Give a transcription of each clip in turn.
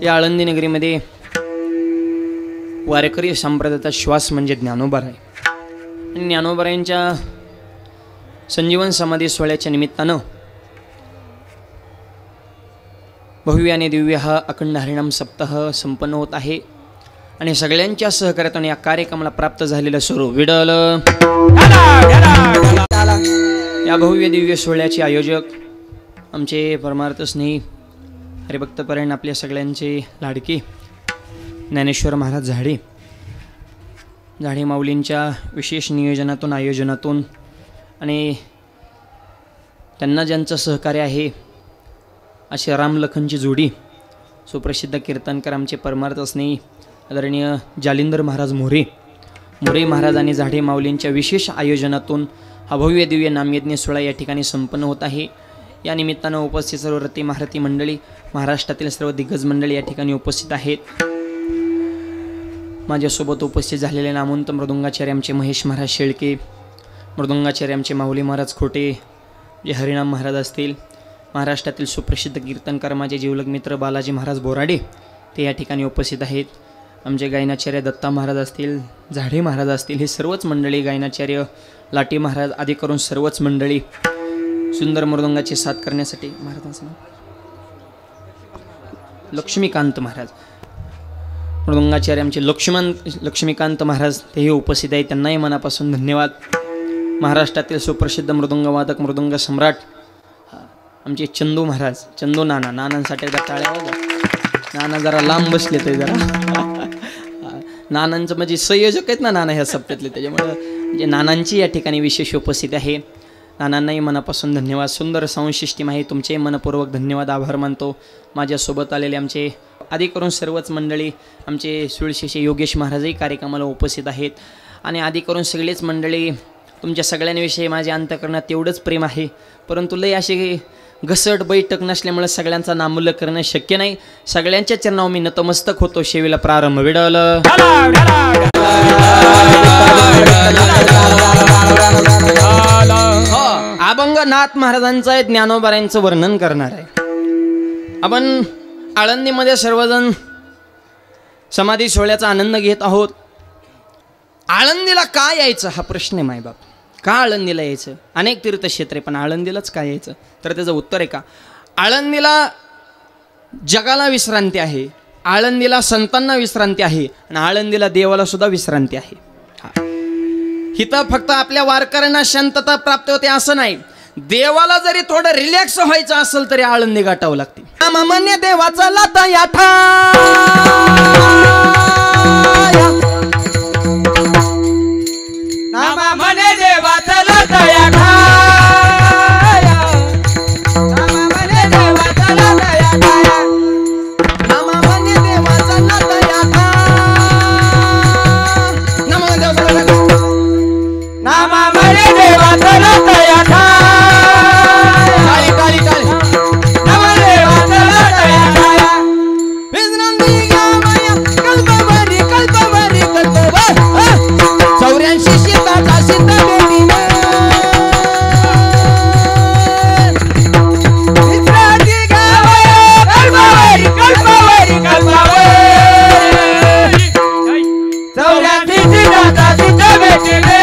आळंदी नगरीमध्ये वारकरी संप्रदायाचा श्वास म्हणजे ज्ञानोबा आहे. आणि ज्ञानोबारायांच्या संजीवन समाधी सोहळ्याच्या निमित्तानं भव्य आणि दिव्य हा अखंड हरिनाम सप्ताह संपन्न होत आहे. आणि सगळ्यांच्या सहकार्यातून या कार्यक्रमाला प्राप्त झालेलं स्वरूप विडल या भव्य दिव्य सोहळ्याचे आयोजक आमचे परमार्थ स्नेही हरिभक्तपरायण आपल्या सगळ्यांचे लाडके ज्ञानेश्वर महाराज झाडे माऊलींच्या विशेष नियोजनातून आयोजनातून आणि त्यांना ज्यांचं सहकार्य आहे असे रामलखनची जोडी सुप्रसिद्ध कीर्तनकार आमचे परमार्थ स्नेही आदरणीय जालिंदर महाराज मोरे महाराज आणि झाडे माऊलींच्या विशेष आयोजनातून हा भव्य दिव्य नामयज्ञ सोहळा या ठिकाणी संपन्न होत आहे. या निमित्तानं उपस्थित सर्व रती महारथी मंडळी महाराष्ट्रातील सर्व दिग्गज मंडळी या ठिकाणी उपस्थित आहेत. माझ्यासोबत उपस्थित झालेले नामवंत मृदुंगाचार्य आमचे महेश महाराज शेळके, मृदुंगाचार्य आमचे माऊली महाराज खोटे, जे हरिनाम महाराज असतील, महाराष्ट्रातील सुप्रसिद्ध कीर्तनकार माझे जीवलग मित्र बालाजी महाराज बोराडे ते या ठिकाणी उपस्थित आहेत. आमचे गायनाचार्य दत्ता महाराज असतील, झाडे महाराज असतील, हे सर्वच मंडळी, गायनाचार्य लाटे महाराज आदी करून सर्वच मंडळी सुंदर मृदुंगाची साथ करण्यासाठी महाराजांचं नाव लक्ष्मीकांत महाराज, मृदुंगाचार्य आमचे लक्ष्मीकांत महाराज तेही उपस्थित आहेत. त्यांनाही मनापासून धन्यवाद. महाराष्ट्रातील सुप्रसिद्ध मृदुंगवादक मृदुंग सम्राट आमचे चंदू महाराज, चंदू नानांसाठी टाळ्या बघा. नाना जरा लांब बसले ते जरा नानांचं म्हणजे संयोजक आहेत ना नाना ह्या सप्त्यातले, त्याच्यामुळं म्हणजे नानांची या ठिकाणी विशेष उपस्थिती आहे. नानांनाही मनापासून धन्यवाद. सुंदर साऊंड सिस्टीम आहे, तुमचे मनपूर्वक धन्यवाद आभार मानतो. माझ्यासोबत आलेले आमचे आदी करून सर्वच मंडळी, आमचे सुळशीचे योगेश महाराजही कार्यक्रमाला उपस्थित आहेत. आणि आदी करून सगळेच मंडळी, तुमच्या सगळ्यांविषयी माझ्या अंतःकरणात तेवढंच प्रेम आहे, परंतु लय असे घसट बैठक नसल्यामुळे सगळ्यांचा नामोल्लेख करणं शक्य नाही. सगळ्यांच्या चरणावर मी नतमस्तक होतो. शेवीला प्रारंभ विडल अभंग नाथ महाराजांचं ज्ञानोबारायांचं वर्णन करणार आहे. आपण आळंदीमध्ये सर्वजण समाधी सोहळ्याचा आनंद घेत आहोत. आळंदीला का यायचं हा प्रश्न आहे मायबाप. का आळंदीला यायचं? अनेक तीर्थक्षेत्रे, पण आळंदीलाच का यायचं? तर त्याचं उत्तर आहे का, आळंदीला जगाला विश्रांती आहे, आळंदीला संतांना विश्रांती आहे आणि आळंदीला देवाला सुद्धा विश्रांती आहे. इथं फक्त आपल्या वारकऱ्यांना शांतता प्राप्त होते असं नाही, देवाला जरी थोडं रिलॅक्स व्हायचं असेल तरी आळंदी गाठावं लागते. नामान्य देवाचा लाता याठा, नामान्य देवाचा लाता याठा, नामान्य देवाचा लाता याठा, नामान्य देवाचा लाता याठा, नामान्य देवाचा लाता याठा, काली काली काली नामान्य देवाचा लाता याठा, विश्रांती घ्या माया कल्पवरी कल्पवरी कल्पवर 84 शीताचा शीत बेटीने विश्रांती घ्या माया कल्पवरी कल्पवरी कल्पवर 84 शीताचा शीत बेटीने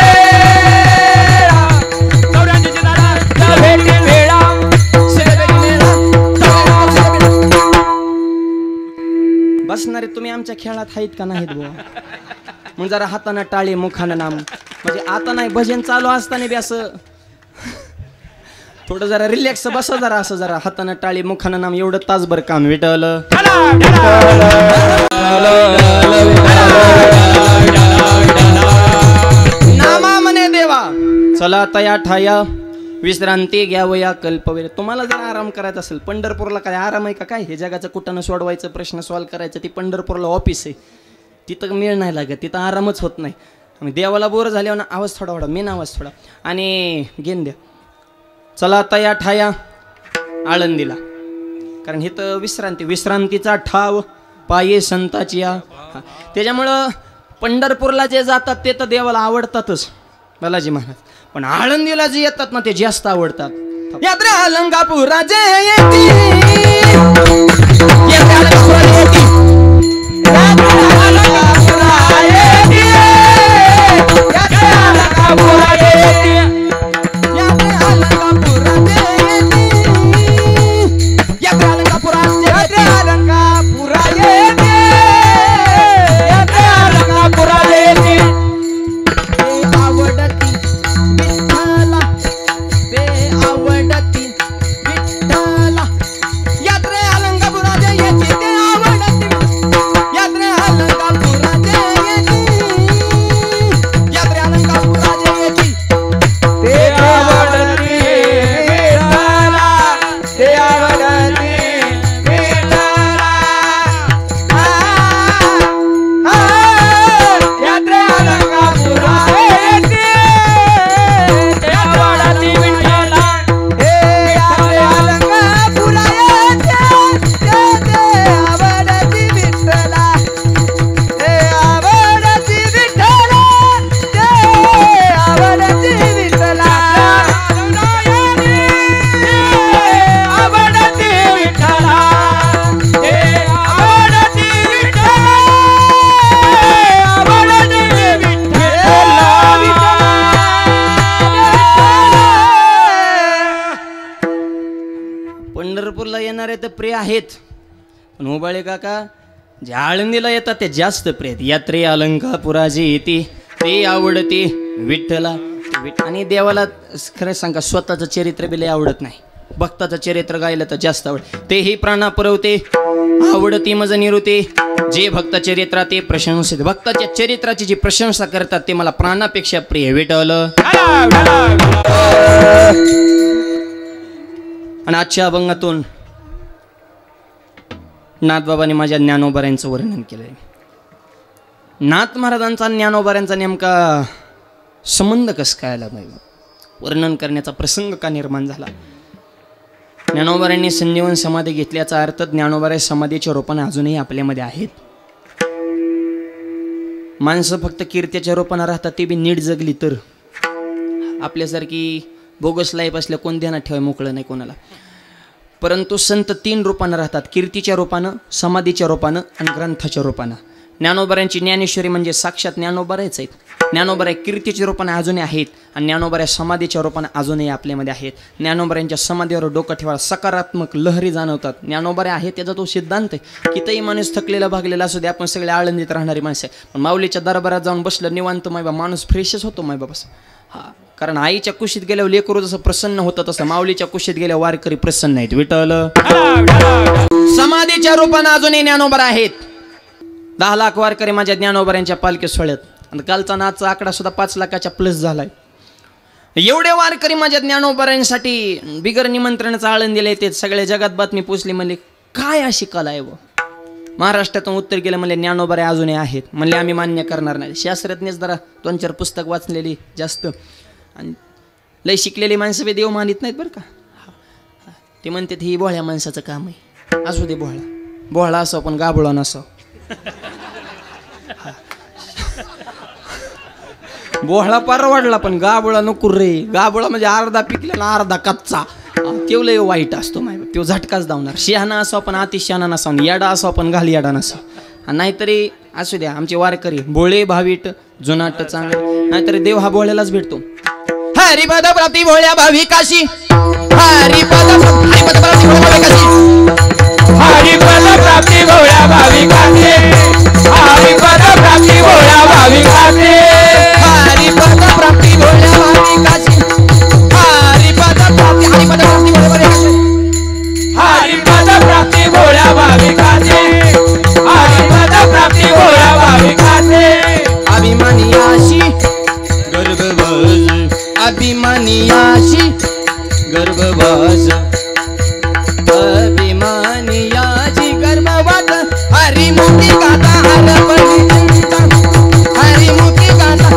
बसणारे तुम्ही आमच्या खेळात आहेत का नाहीत बुवा? मग जरा हातानं टाळे मुखानं नाम, म्हणजे आता नाही भजन चालू असताना बी असं थोडं जरा रिलॅक्स बसा, जरा असं जरा हातानं टाळे मुखानं नाम, एवढं तासभर काम विटल नामा म्हणे देवा. चला तया ठाया विश्रांती घ्यावया कल्पवेर. तुम्हाला जर आराम करायचा असेल, पंढरपूरला काय आराम आहे का काय? हे जगाचं कुठं सोडवायचं, प्रश्न सॉल्व करायचं, ती पंढरपूरला ऑफिस आहे, तिथं मेळ नाही लागत, तिथं आरामच होत नाही. देवाला बोर झाल्यावर ना आवाज थोडा थोडा मेन आवाज थोडा आणि घेऊन द्या. चला तया ठाया आळंदीला, कारण हे तर विश्रांतीचा ठाव पाये संताची या. त्याच्यामुळं पंढरपूरला जे जातात ते तर देवाला आवडतातच बालाजी महाराज, पण आळंदीला जे येतात ना ते जास्त आवडतात. यात्रा अलंकापुराचे येती, यात्रा अलंकापुरा येती, यात्रा अलंकापुरा येती, यात्रा अलंकापुरा येती, यात्रा अलंकापुराचे येती, यात्रा अलंकापुराचे, यात्रा अलंकापुरा येती, यात्रा अलंकापुरा येती. आवडती विठ्ठला, ते आवडती विठ्ठला, यात्रे अलंकापुराचे येती, ते आवडती, यात्रे अलंकापुराचे येती, यात्रे अलंकापुराचे येती, ते आवडती विठ्ठला, ते आवडती विठ्ठला, यात्रे अलंकापुरा येती, ते आवडती विठ्ठला, हे यात्रे अलंकापुरा येती, ते आवडती विठ्ठला, हे आवडती विठ्ठला, ते आवडती विठ्ठला, आवडती विठ्ठला, हे आवडती विठ्ठला, आवडती विठ्ठला. पंढरपूरला येणारे तर प्रिय आहेत, पण उबाळे काका जे आळंदीला येतात ते जास्त प्रिय आहेत. यात्रे अलंकापुराची येते, ते आवडते विठ्ठला. आणि देवाला खरं सांगा स्वतःचं चरित्र बी लय आवडत नाही, भक्ताचं चरित्र गायलं तर जास्त आवड. तेही प्राणा पुरवते, आवडती मज निरुते, जे भक्त चरित्रा ते प्रशंसित. भक्ताच्या चरित्राची जी प्रशंसा करतात ते मला प्राणापेक्षा प्रिय विठ्ठल. आणि आजच्या अभंगातून नाथबाबांनी माझ्या ज्ञानोबाऱ्यांचं वर्णन केलंय. नाथ महाराजांचा ज्ञानोबाऱ्यांचा नेमका संबंध कसं काय आला नाही, वर्णन करण्याचा प्रसंग का निर्माण झाला. ज्ञानोबाऱ्यांनी संजीवन समाधी घेतल्याचा अर्थ ज्ञानोबाऱ्या समाधीच्या रूपाने अजूनही आपल्यामध्ये आहेत. माणसं फक्त कीर्तीच्या रूपाने राहतात, ते बी नीट जगली तर. आपल्यासारखी बोगस लाईफ असल्या कोण ध्यानात ठेवाय मोकळं नाही कोणाला. परंतु संत 3 रूपानं राहतात, कीर्तीच्या रूपानं, समाधीच्या रूपानं आणि ग्रंथाच्या रूपानं. ज्ञानोबाऱ्यांची ज्ञानेश्वरी म्हणजे साक्षात ज्ञानोबाऱ्याच आहेत. ज्ञानोबाऱ्या कीर्तीच्या रूपाने अजूनही आहेत आणि ज्ञानोबाऱ्या समाधीच्या रूपाने अजूनही आपल्यामध्ये आहेत. ज्ञानोबाऱ्यांच्या समाधीवर डोकं ठेवायला सकारात्मक लहरी जाणवतात. ज्ञानोबाऱ्या आहेत त्याचा तो सिद्धांत आहे. कितीही माणूस थकलेला भागलेला असू दे, आपण सगळे आळंदीत राहणारी माणसं आहे, पण माऊलीच्या दरबारात जाऊन बसलं निवांत मायबा माणूस फ्रेशच होतो मायबा बस. हा, कारण आईच्या कुशीत गेल्यावर लेकरू जसं प्रसन्न होतं तसं माऊलीच्या कुशीत गेल्यावर वारकरी प्रसन्न आहेत. विठ्ठल समाधीच्या रूपाने अजूनही ज्ञानोबा आहेत. 10 लाख वारकरी माझ्या ज्ञानोबाऱ्यांच्या पालखी सोहळ्यात, आणि कालचा नाचचा आकडा सुद्धा 5 लाखाच्या प्लस झालाय. एवढे वारकरी माझ्या ज्ञानोबाऱ्यांसाठी बिगर निमंत्रणाचा आळंदीला येते. सगळ्या जगात बातमी पोचली, म्हणले काय अशी कला आहे व. महाराष्ट्रातून उत्तर गेलं, म्हणले ज्ञानोबाऱ्या अजूनही आहेत. म्हणले आम्ही मान्य करणार नाही. शास्त्रज्ञच जरा 2-4 पुस्तक वाचलेली जास्त आणि लय शिकलेली माणसं बी देव मानित नाहीत बरं का. ते म्हणतात ही बोहळ्या माणसाचं काम आहे. असू दे बोहळा, बोहळा असो पण गाबुळा नसो. बोहळा परवडला पण गाबुळा नको रे. गाबुळा म्हणजे अर्धा पिकला ना अर्धा कच्चा, तेव लय वाईट असतो माय. तो झटकाच धावणार. शहाणा असो पण अति शहाणा नसा, येडा असो पण घाल येडा नसा. नाहीतरी असू द्या आमचे वारकरी भोळे भाविट जुनाट चांगले, नाहीतरी देव हा भोळ्यालाच भेटतो. हरिपद प्राप्ती भोळ्या भाविकाशी, हरिपद प्राप्ती भोळ्या भाविकाशी, हरिपद प्राप्ती भोळ्या भाविकाशी, हरिपद प्राप्ती भोळ्या भाविकाशी, हरिपद प्राप्ती भोळ्या भाविकाशी, हरिपद प्राप्ती भोळ्या भाविकाशी, हरिपद प्राप्ती भोळ्या भाविकाशी, हरिपद प्राप्ती भोळ्या भाविकाशी. अभिमानियाशी गर्भवास, अभिमानियाशी गर्भवास, अभिमानियाची गर्भवास. हरिमुक्ती गाता हरपणी चिंता, हरिमुक्ती गाता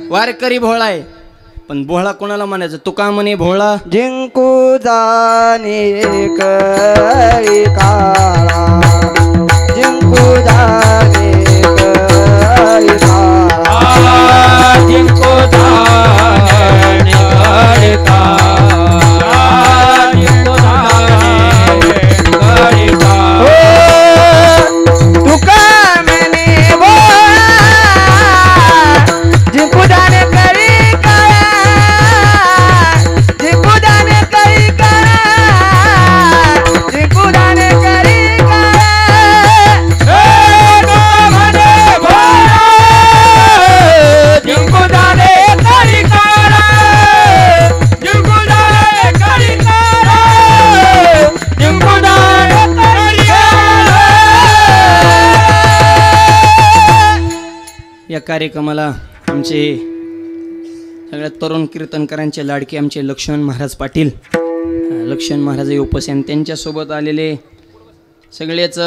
वारकरी भोळा आहे, पण भोळा कोणाला म्हणायचं? तुका म्हणे भोळा जिंकू जाणे कळी काळा, जिंकू जाणे कळी काळा, जिंकू जाणे कळी काळा, जिंकू जाणे कळी काळा. तुका म्हणे भोळा जिंकू जाणे कळी काळा, जिंकू जाणे कळी काळा, जिंकू जाणे कळी या कार्यक्रमाला आमचे सगळ्यात तरुण कीर्तनकारांचे लाडके आमचे लक्ष्मण महाराज पाटील, लक्ष्मण महाराज उपस्थित आणि त्यांच्यासोबत आलेले सगळेच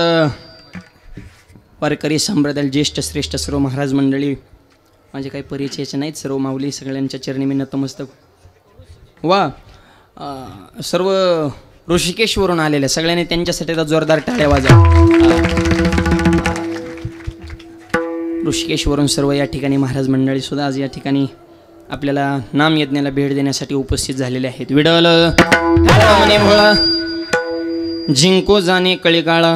वारकरी संप्रदाय ज्येष्ठ श्रेष्ठ सर्व महाराज मंडळी, माझे काही परिचयाचे नाहीत, सर्व माऊली, सगळ्यांच्या चरणी मी नतमस्तक. वा सर्व ऋषिकेशवरून आलेल्या सगळ्यांनी त्यांच्यासाठी जोरदार टाळ्या वाजा. ऋषिकेशवरून सर्व या ठिकाणी महाराज मंडळी सुद्धा आज या ठिकाणी आपल्याला नाम यज्ञाला भेट देण्यासाठी उपस्थित झालेले आहेत. विडल म्हणे भोळा जिंको जाणे कळी काळा,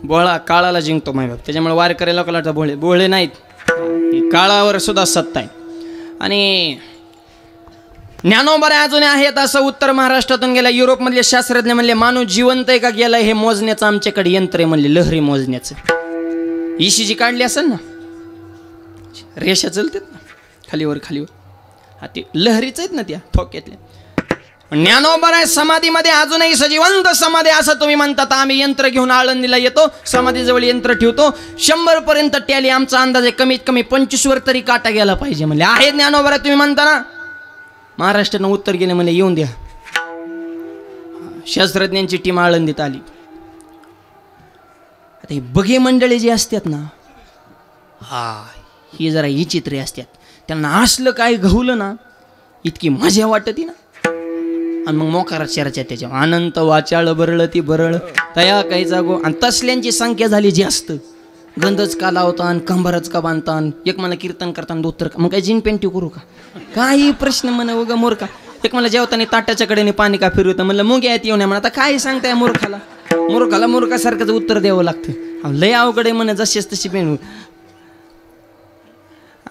भोळा काळाला जिंकतो माय बाप, त्याच्यामुळे वारकऱ्याला कळतं भोळे भोळे नाहीत, काळावर सुद्धा सत्ता आहे. आणि ज्ञानोबा अजून आहेत असं उत्तर महाराष्ट्रातून गेला. युरोपमधले शास्त्रज्ञ म्हणले माणूस जिवंत आहे का गेला हे मोजण्याचं आमच्याकडे यंत्र आहे म्हणले, लहरी मोजण्याचं. ECG काढली असेल ना, रेषा चलतात ना खालीवर खालीवर, हा ते लहरीच आहेत ना त्या ठोक्यातल्या. ज्ञानोबा आहे समाधीमध्ये अजूनही सजीवंत समाधी असं तुम्ही म्हणतात. आम्ही यंत्र घेऊन आळंदीला येतो, समाधीजवळ यंत्र ठेवतो, 100 पर्यंत टॅली आमचा अंदाज आहे, कमीत कमी 25 वर तरी काटा गेला पाहिजे म्हणले. आहे ज्ञानोबा तुम्ही म्हणता ना. महाराष्ट्रानं उत्तर गेले म्हणले येऊन द्या. शास्त्रज्ञांची टीम आळंदीत आली. आता ही बघे मंडळी जी असतात ना, ही जरा विचित्रे असतात. त्यांना असलं काय घवलं ना इतकी मजा वाटते ना, आणि मग मोकारात चर्चा त्याच्या अनंत वाचाळ बरळ ती बरळ तया काही जागो. आणि तसल्यांची संख्या झाली जास्त, गंधच का लावतान, कंबरच का बांधतान. एक मला कीर्तन करताना दोतर मग काय जीन पेंटी करू का, काही प्रश्न म्हण उगा मूर्खा. एक मला जेवताना ताटाच्या कडेने पाणी का फिरवतं म्हणलं मुग येत येऊ नये म्हणा. आता काय सांगताय मूर्खाला, मूर्खाला मूर्खासारखंच उत्तर द्यावं लागतं. लय अवघड आहे म्हणे, जशीच तशी पेणू.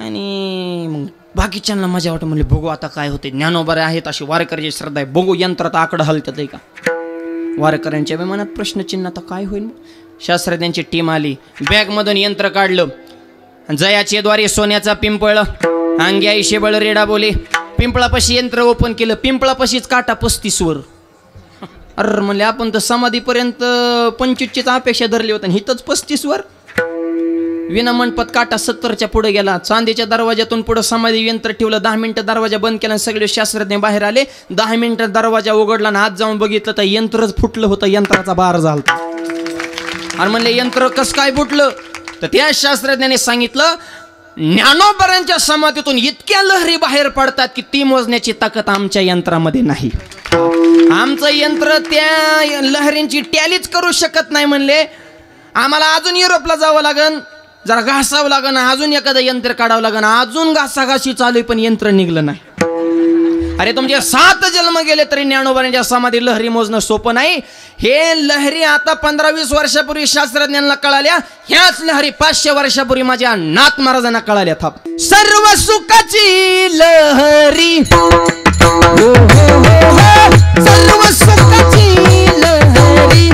आणि मग बाकीच्यांना मजा वाटत म्हणले बघू आता काय होते. ज्ञानोबा आहेत अशी वारकऱ्याची श्रद्धा आहे, बघू यंत्रात आकडं हलतात आहे का. वारकऱ्यांच्या मनात प्रश्नचिन्ह आता काय होईल. शास्त्रज्ञांची टीम आली, बॅगमधून यंत्र काढलं, जयाचे द्वारे सोन्याचा पिंपळ, अंग्याई शेबळ रेडा बोले. पिंपळापाशी यंत्र ओपन केलं, पिंपळापाशीच काटा 35 वर. अरे म्हणले आपण तर समाधीपर्यंत 25ची अपेक्षा धरली होती, हिथंच 35 वर. विनामंडपात काटा 70च्या पुढे गेला. चांदीच्या दरवाजातून पुढे समाधी यंत्र ठेवलं. 10 मिनिटं दरवाजा बंद केला, सगळे शास्त्रज्ञ बाहेर आले. 10 मिनिटं दरवाजा उघडला आणि आत जाऊन बघितलं तर यंत्रच फुटलं होतं, यंत्राचा बार झाला. आणि म्हणले यंत्र कसं काय फुटलं, तर त्या शास्त्रज्ञाने सांगितलं ज्ञानोबरांच्या समाधीतून इतक्या लहरी बाहेर पडतात की ती मोजण्याची ताकद आमच्या यंत्रामध्ये नाही. आमचं यंत्र त्या लहरींची टॅलीच करू शकत नाही. म्हणले आम्हाला अजून युरोपला जावं लागन, जरा घासावं लागन, अजून एखादं यंत्र काढावं लागन, अजून घासाघाशी चालू पण यंत्र निघलं नाही. अरे तुमचे 7 जन्म गेले तरी ज्ञानोबांच्या समाधी लहरी मोजणं सोपं नाही. हे लहरी आता 15-20 वर्षापूर्वी शास्त्रज्ञांना कळाल्या, ह्याच लहरी 500 वर्षापूर्वी माझ्या नाथ महाराजांना कळाल्या. थाप सर्व सुखाची लहरी, सर्व सुखाची लहरी,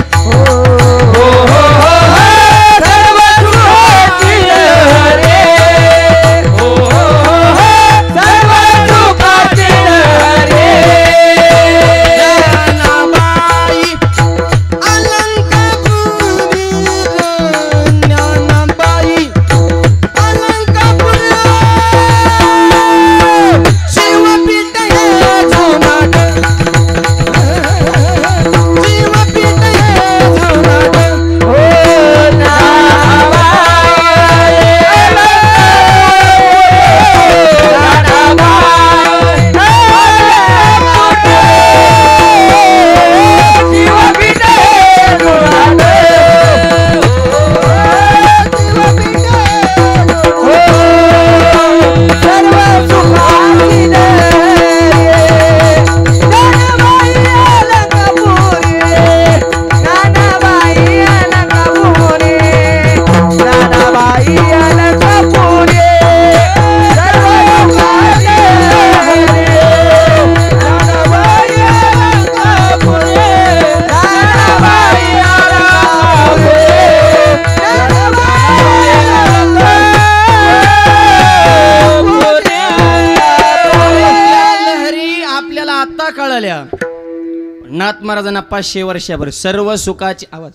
नाथ महाराजांना 500 वर्षाभर सर्व सुखाची आवाज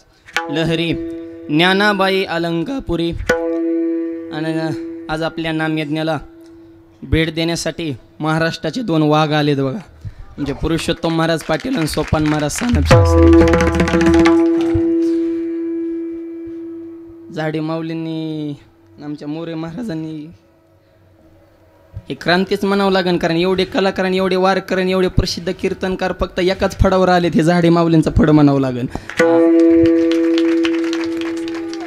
लहरी ज्ञानाबाई अलंकापुरी. आणि आज आपल्या नामयज्ञाला भेट देण्यासाठी महाराष्ट्राचे 2 वाघ आलेत बघा. म्हणजे पुरुषोत्तम महाराज पाटील आणि सोपान महाराज सानप शास्त्री. झाडी माऊलींनी आमच्या मोरे महाराजांनी हे क्रांतीच म्हणावं लागेल. कारण एवढे कलाकार आणि एवढे वारकर आणि एवढे प्रसिद्ध कीर्तनकार फक्त एकाच फडावर आलेत. हे झाडी माऊलींचं फड म्हणावं लागेल.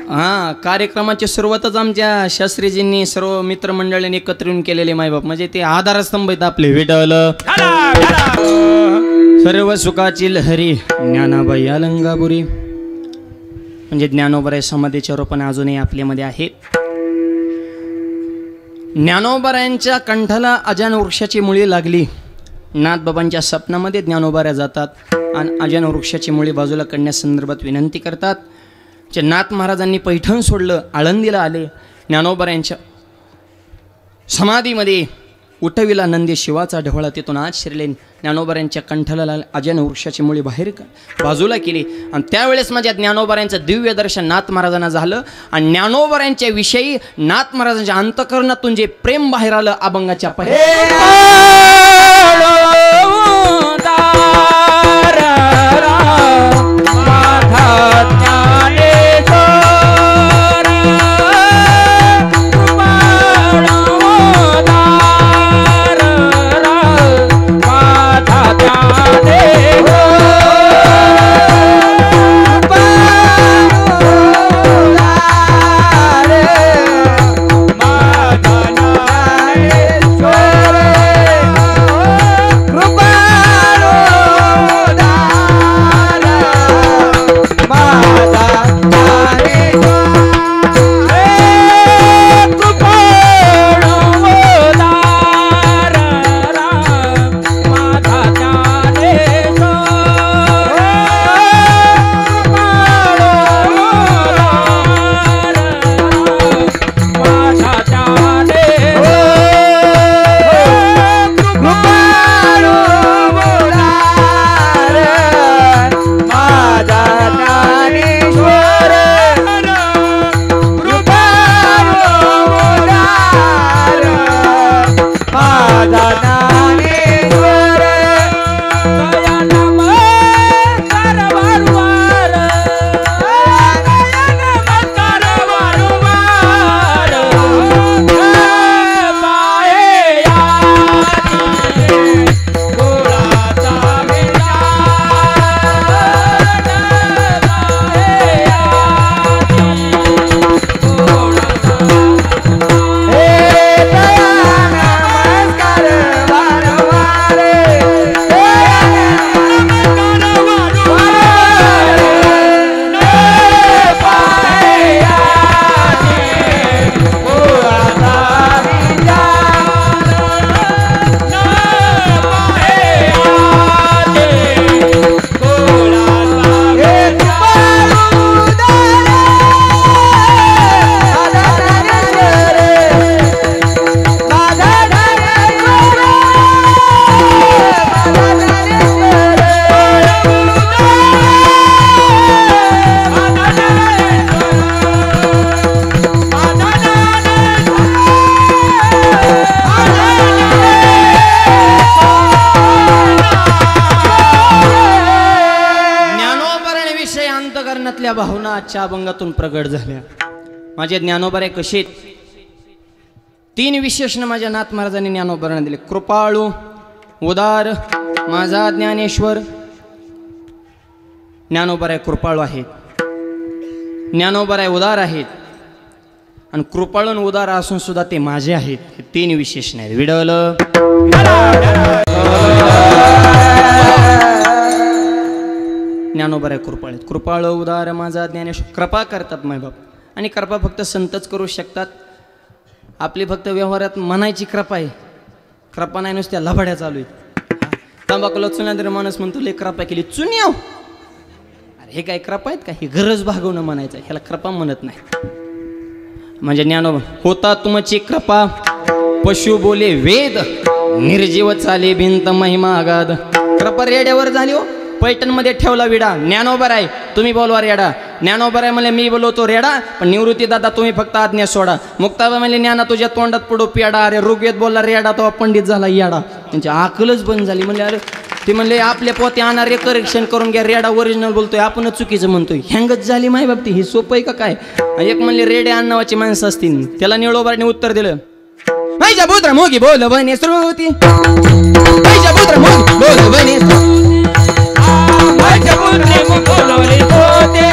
हां, कार्यक्रमाची सुरुवातच आमच्या शास्त्रीजींनी सर्व मित्रमंडळींनी एकत्र येऊन केलेले मायबाप. म्हणजे ते आधारस्तंभ आहेत आपले. विठ्ठल सर्व सुखाची लहरी ज्ञानाबाई अलंकापुरी. म्हणजे ज्ञानोबराय समाधीचे रोपण अजूनही आपल्यामध्ये आहेत. ज्ञानोबरायांच्या कंठाला अजान वृक्षाची मुळी लागली. नाथबाबांच्या स्वप्नामध्ये ज्ञानोबऱ्या जातात आणि अजान वृक्षाची मुळी बाजूला करण्यासंदर्भात विनंती करतात. जे नाथ महाराजांनी पैठण सोडलं, आळंदीला आले. ज्ञानोबरायांच्या समाधीमध्ये उठविला नंदी शिवाचा ढवळा. तिथून आज शिरले. ज्ञानोबरायांच्या कंठाला अजान वृक्षाची मुळी बाहेर बाजूला केली. आणि त्यावेळेस माझ्या ज्ञानोबरायांचं दिव्य दर्शन नाथ महाराजांना झालं. आणि ज्ञानोबरायांच्या विषयी नाथ महाराजांच्या अंतःकरणातून जे प्रेम बाहेर आलं अभंगाच्या भावना आजच्या अभंगातून प्रगट झाल्या. माझे ज्ञानोबराय कसे 3 विशेषण माझ्या नाथ महाराजांनी ज्ञानोबरांना दिले. कृपाळू, उदार, माझा ज्ञानेश्वर. ज्ञानोबराय कृपाळू आहेत, ज्ञानोबराय उदार आहेत आणि कृपाळून उदार असून सुद्धा ते माझे आहेत. हे 3 विशेषण आहेत. विडवलं ज्ञानोबराय कृपाळ, कृपाळ उदार माझा ज्ञानेश्वर. कृपा करतात मायबाप. आणि कृपा फक्त संतच करू शकतात. आपली फक्त व्यवहारात म्हणायची कृपा आहे. कृपा नाही नुसत्या लबाड्या चालू आहेत. तंबाखूला चुन्या तरी माणूस म्हणतो लय कृपा केली. चुन्या अरे हे काय कृपा आहेत का? ही गरज भागवणं म्हणायचं. ह्याला कृपा म्हणत नाही. म्हणजे ज्ञानोबा होता तुमची कृपा पशु बोले वेद निर्जीव चाले भिंत महिमा आगाध. कृपा रेड्यावर झाली हो. पैठणमध्ये ठेवला विडा. ज्ञानोबर आहे तुम्ही बोलवा रेडा. ज्ञानोबर आहे म्हणजे मी बोलवतो रेडा, पण निवृत्ती दादा तुम्ही फक्त आज्ञा सोडा. मुक्ताबा म्हणजे ज्ञाना तुझ्या तोंडात पडू पेडा. अरे ऋग्वेद बोलला रेडा तो पंडित झाला याडा. त्यांची आकलच बंद झाली. म्हणजे अरे ते म्हणले आपल्या पोते आणणारे करेक्शन करून घ्या, रेडा ओरिजिनल बोलतोय आपणच चुकीचं म्हणतोय. हँगच झाली माय बाबती. ही सोपं आहे का काय? एक म्हणले रेडे अन्नावाची माणसं असतील. त्याला निळोबाने उत्तर दिलं, माझ्या पुत्र मोगी बोल बने श्रुती, माझ्या पुत्र मोगी बोल बने श्रुती, माझ्या पुत्री बोलवले होते,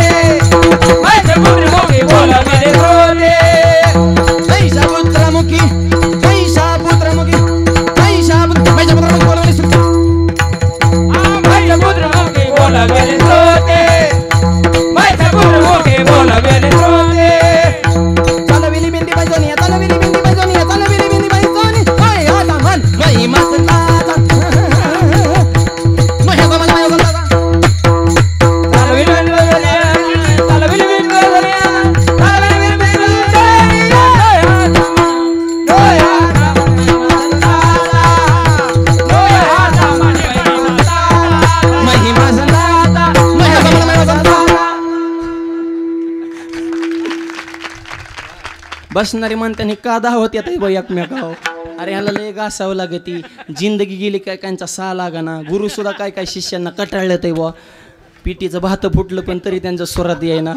माझ्या पुत्री मोगी बोलवले होते. माझ्या पुत्र मुखी, माझ्या पुत्र मुखी, माझ्या पुत्र मुखी बोलवले श्रुती, माझ्या पुत्र मोगी बोलवले होते, माझ्या पुत्र मोगी बोलवले होते. चालविली बिंदी बाजोनी, चालविली बिंदी बाजोनी, चालविली बिंदी बाजोनी, होय आता मन नाही मस्त आता माझ्या मन माझ्या दादा बसणारी म्हणताना का धावत येत बाई एकमेकाव. अरे ह्याला लय घासावं लागती. जिंदगी गेली काय कांचा सा लागा ना. गुरु सुद्धा काय काय शिष्यांना कटाळलं ते बुवा. पिटीचं भात फुटलं पण तरी त्यांच्या स्वरात येईना.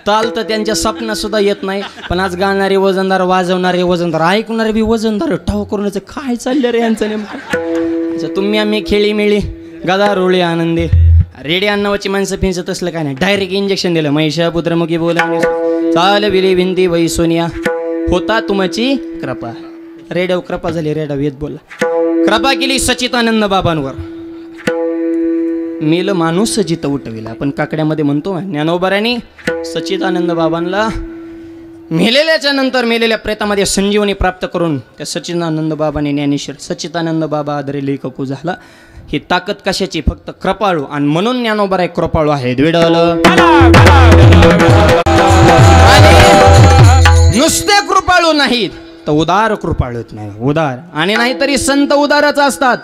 ताल तर त्यांच्या स्वप्नात सुद्धा येत नाही. पण आज गाणारे वजनदार, वाजवणारे वजनदार, ऐकणारे बी वजनदार. ठाव करूनच काय चाललं रे यांचं नेमकं. तुम्ही आम्ही खेळी मिळी गदा रोळी आनंदी. रेडी अन्नावाची माणसं फिंचत असलं काय नाही. डायरेक्ट इंजेक्शन दिलं. महिषा पुत्रमुखी बोला चाल विली भिंती वै सोनिया होता तुमची कृपा. रेड्याव कृपा झाली. रेडा वेद बोला. कृपा केली सच्चिदानंद बाबांवर. मेल माणूस जिथं उठविला. आपण काकड्यामध्ये म्हणतो ज्ञानोबरांनी सच्चिदानंद बाबांना मेलेल्याच्या नंतर मेलेल्या प्रेतामध्ये संजीवनी प्राप्त करून त्या सच्चिदानंद बाबाने ज्ञानेश्वर सच्चिदानंद बाबा आदरे लेखकू झाला. ही ताकद कशाची? फक्त कृपाळू. आणि म्हणून ज्ञानोबराय कृपाळू आहे. विडल नुसते कृपाळू नाहीत तर उदार कृपाळूच नाही. उदार आणि नाहीतरी संत उदारच असतात.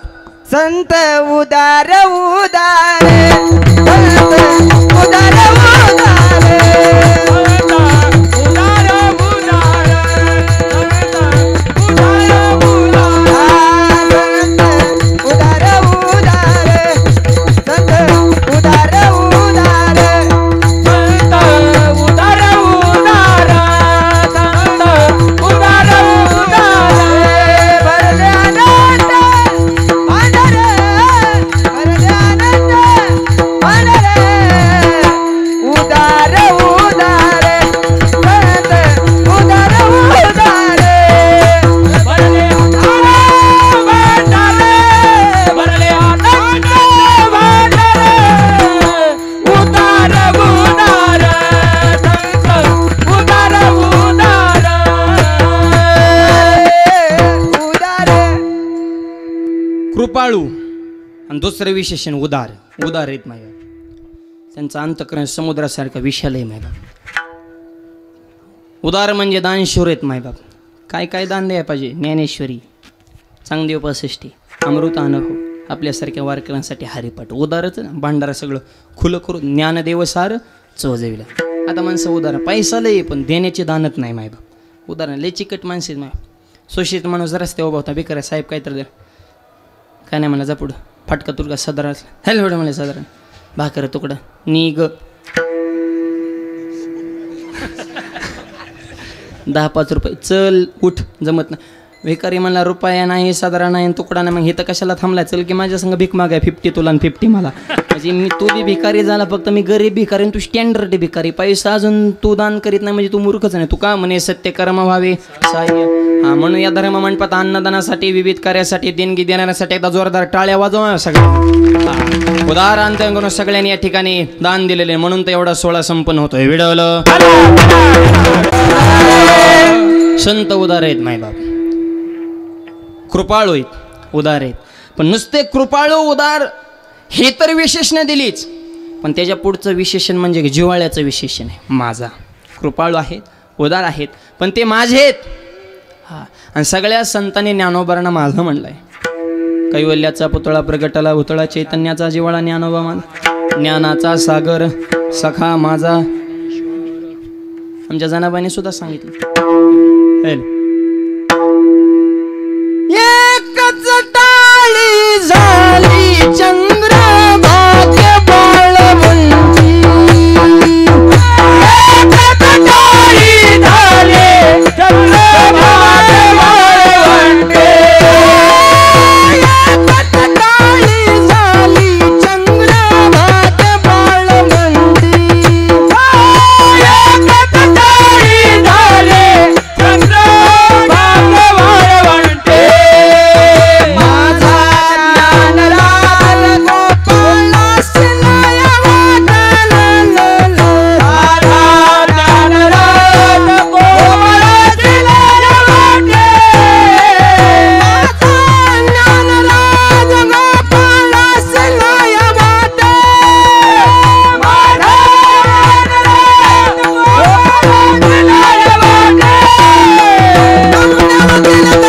संत उदार उदार, संत उदार उदार, उदार उदार, उदार उदार, उदार उदार, संत उदार उदार, संत उदार उदार, संत उदार उदार. भरले आनंद पांढरे, भरले आनंद पांढरे, उदार उदार, संत उदार उदार. भरले आनंद पांढरे, भरले आनंद पांढरे, उदार उदार, संत उदार उदार, उदार. कृपाळू आणि दुसरं विशेषण उदार. उदार आहेत माझ्या. त्यांचा अंतकरण समुद्रासारखा विशाल आहे माय बाप. उदार म्हणजे दानशूर आहेत माय बाप. काय काय दान द्यायला पाहिजे? ज्ञानेश्वरी, चांगदेव 65, अमृत अनुभव, आपल्यासारख्या वारकऱ्यांसाठी हरिपाठ. उदारच ना. भांडारा सगळं खुलं करून ज्ञानदेव सार चोजविला. आता माणसं उदार पैसा लय पण देण्याचे दानत नाही माय बाप. उदाहरण लय चिकट माणसे माय. सुशिक्षित माणूस रस्त्यावर उभा होता. बेकार साहेब काय तर द्या. काय नाही म्हणा जा पुढं. फाटका तुडका सदरा हॅल एवढं म्हणले साधारण भाकर तुकडा निग 10-5 रुपये चल उठ जमत ना. भिकारी म्हणला रुपया नाही साधारण नाही तुकडा नाही. मग हे तर कशाला थांबलाय? चल की माझ्या संग भीक मागाय 50 तुला आणि 50 मला. म्हणजे मी तू बी भिकारी झाला फक्त मी गरीब भिकारी आणि तू स्टँडर्ड भिकारी. पैसा अजून तू दान करीत नाही म्हणजे तू मूर्खच नाही. तू का म्हणे सत्य कर्म व्हावे सहाय्य. हा म्हणून या धर्म मंडपात अन्नदानासाठी विविध कार्यासाठी देणगी देण्यासाठी एकदा जोरदार टाळ्या वाजवा सगळ्यांनी. उदार अंतकरून सगळ्यांनी या ठिकाणी दान दिलेले म्हणून तर एवढा सोहळा संपन्न होतोय. विडवलं संत उदार आहेत मायबाप. कृपाळू आहेत, उदार आहेत. पण नुसते कृपाळू उदार हे तर विशेषण दिलीच, पण त्याच्या पुढचं विशेषण म्हणजे जिव्हाळ्याचं विशेषण आहे. माझा कृपाळू आहेत, उदार आहेत, पण ते माझे आहेत. हा आणि सगळ्या संतांनी ज्ञानोबांना माझं म्हणलंय. कैवल्याचा पुतळा प्रगटाला भुतळा चैतन्याचा जिवाळा ज्ञानोबा माझा ज्ञानाचा सागर सखा माझा. आमच्या जनाबाईने सुद्धा सांगितलं. एकच टाळी झाली चंद्र भाग्य बाळवंती. एकच टाळी झाली चंद्र भाग्य बाळवंती. एकच टाळी झाली चंद्र भाग्य बाळवंती. एकच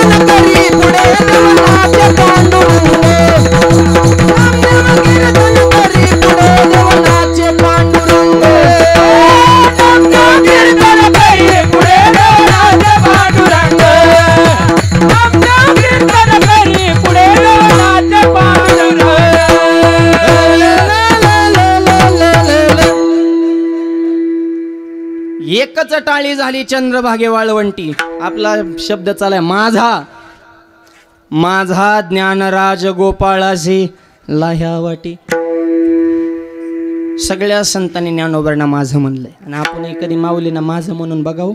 टाळी झाली चंद्र भाग्य बाळवंती. एकच टाळी झाली चंद्रभागे वाळवंटी. आपला शब्द चालाय माझा माझा ज्ञानराज गोपाळासी लाह्यावाटी. सगळ्या संतांनी ज्ञानोबांना माझं म्हणलंय आणि आपणही कधी माऊलीना माझं म्हणून बघावं.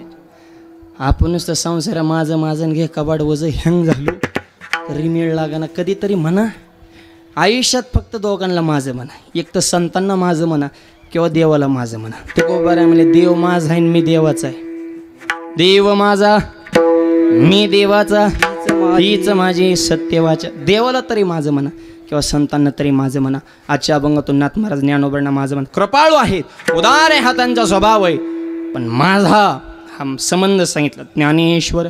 आपणच तर संसार माझं माझं घे कबाड वज हँग झालो रिमेळ लागाना. कधीतरी म्हणा आयुष्यात फक्त दोघांना माझं म्हणा. एक तर संतांना माझं म्हणा किंवा देवाला माझं म्हणा. ते गोबाऱ्या म्हणले देव माझा आहे मी देवाचा आहे. देव माझा मी देवाचा हीच माझी सत्यवाचा. देवाला तरी माझं म्हणा किंवा संतांना तरी माझं म्हणा. आजच्या अभंगातून नाथ महाराज ज्ञानोबांना माझं म्हणा. कृपाळू आहेत उदार आहे हा त्यांचा स्वभाव आहे. पण माझा हा संबंध सांगितला ज्ञानेश्वर.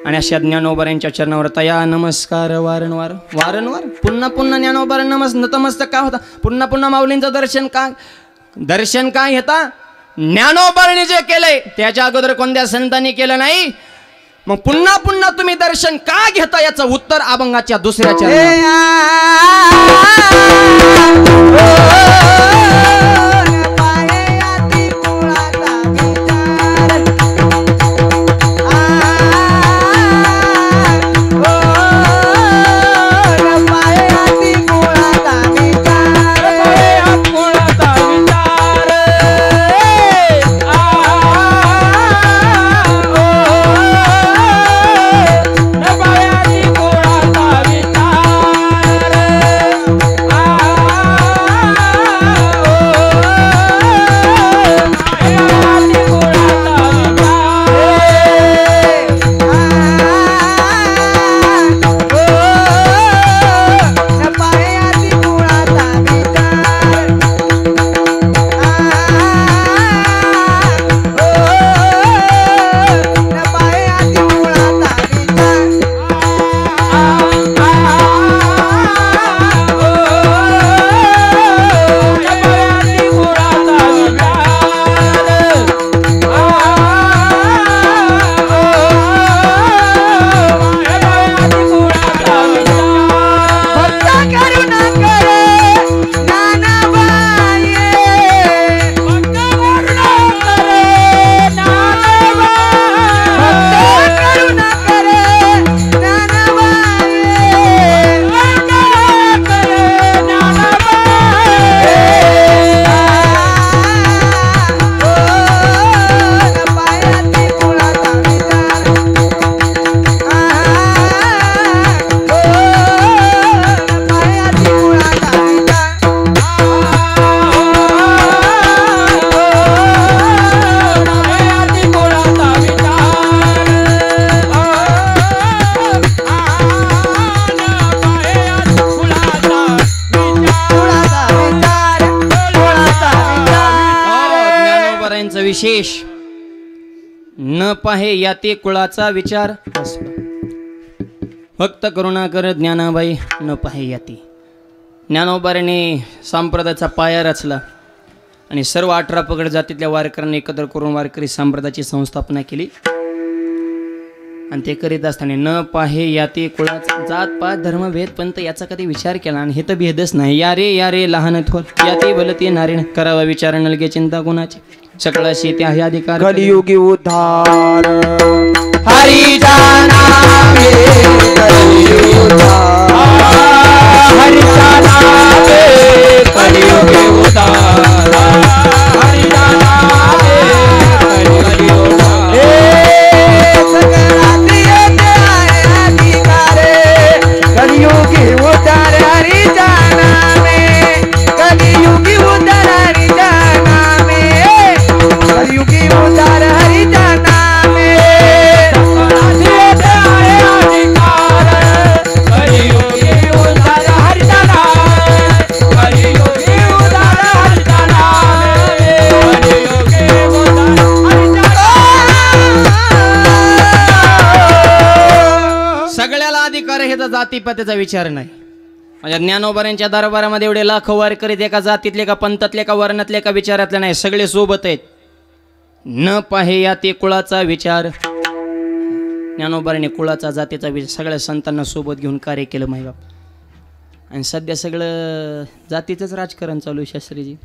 आणि अशा ज्ञानोबाऱ्यांच्या चरणावर तया नमस्कार वारंवार वारंवार पुन्हा पुन्हा ज्ञानोबाऱ्यांना नतमस्तक का होता. पुन्हा पुन्हा माऊलींचं दर्शन काय घेता. ज्ञानोबाऱ्यांनी जे केलंय त्याच्या अगोदर कोणत्या संतांनी केलं नाही. मग पुन्हा पुन्हा तुम्ही दर्शन का घेता याचं उत्तर अभंगाच्या दुसऱ्या विशेष न पाहे या ते कुळाचा विचार. भक्त करुणाकर ज्ञानाबाई न पाहे याती. ज्ञानोबाने संप्रदायाचा पाया रचला आणि सर्व 18 पगड जातीतल्या वारकऱ्यांना एकत्र करून वारकरी संप्रदायाची संस्थापना केली. आणि ते करीत असताना न पाहे याती कुळाचा जात पात धर्मभेद पंत याचा कधी विचार केला. आणि हे तर भेदच नाही. या रे लहान थोर याती भलती नारीण करावा विचार नलगे चिंता गुणाची सकळाशी ते आहे अधिकार. कलियुगी उद्धार हरीचा नामे कलियुगी उद्धार हरीचा नामे कलियुगी उद्धार हरीचा नामे कलियुगी उद्धार. सकळाची येते आहे अधिकारे कलियुगी उद्धार हरीचा नामे कलियुगी उद्धार हरीचा नामे कलियुगी उद्धार हरीचा नामे. सकळाची येते आहे अधिकार कलियुगी उद्धार हरीचा नामे कलियुगी उद्धार हरीचा नामे कलियुगी उद्धार हरीचा नामे. सगळ्याला अधिकार हे तर जातीपातीचा विचार नाही. माझ्या ज्ञानोबाऱ्यांच्या दरबारामध्ये एवढे लाखो वारकरी एका जातीतले का पंथातले का वर्णातले का विचारातले नाही. सगळे सोबत आहेत. न पाहे या ते कुळाचा विचार. ज्ञानोबाऱ्याने कुळाचा जातीचा विचार सगळ्या संतांना सोबत घेऊन कार्य केलं मायबाप. आणि सध्या सगळं जातीचंच राजकारण चालू आहे शास्त्रीजी.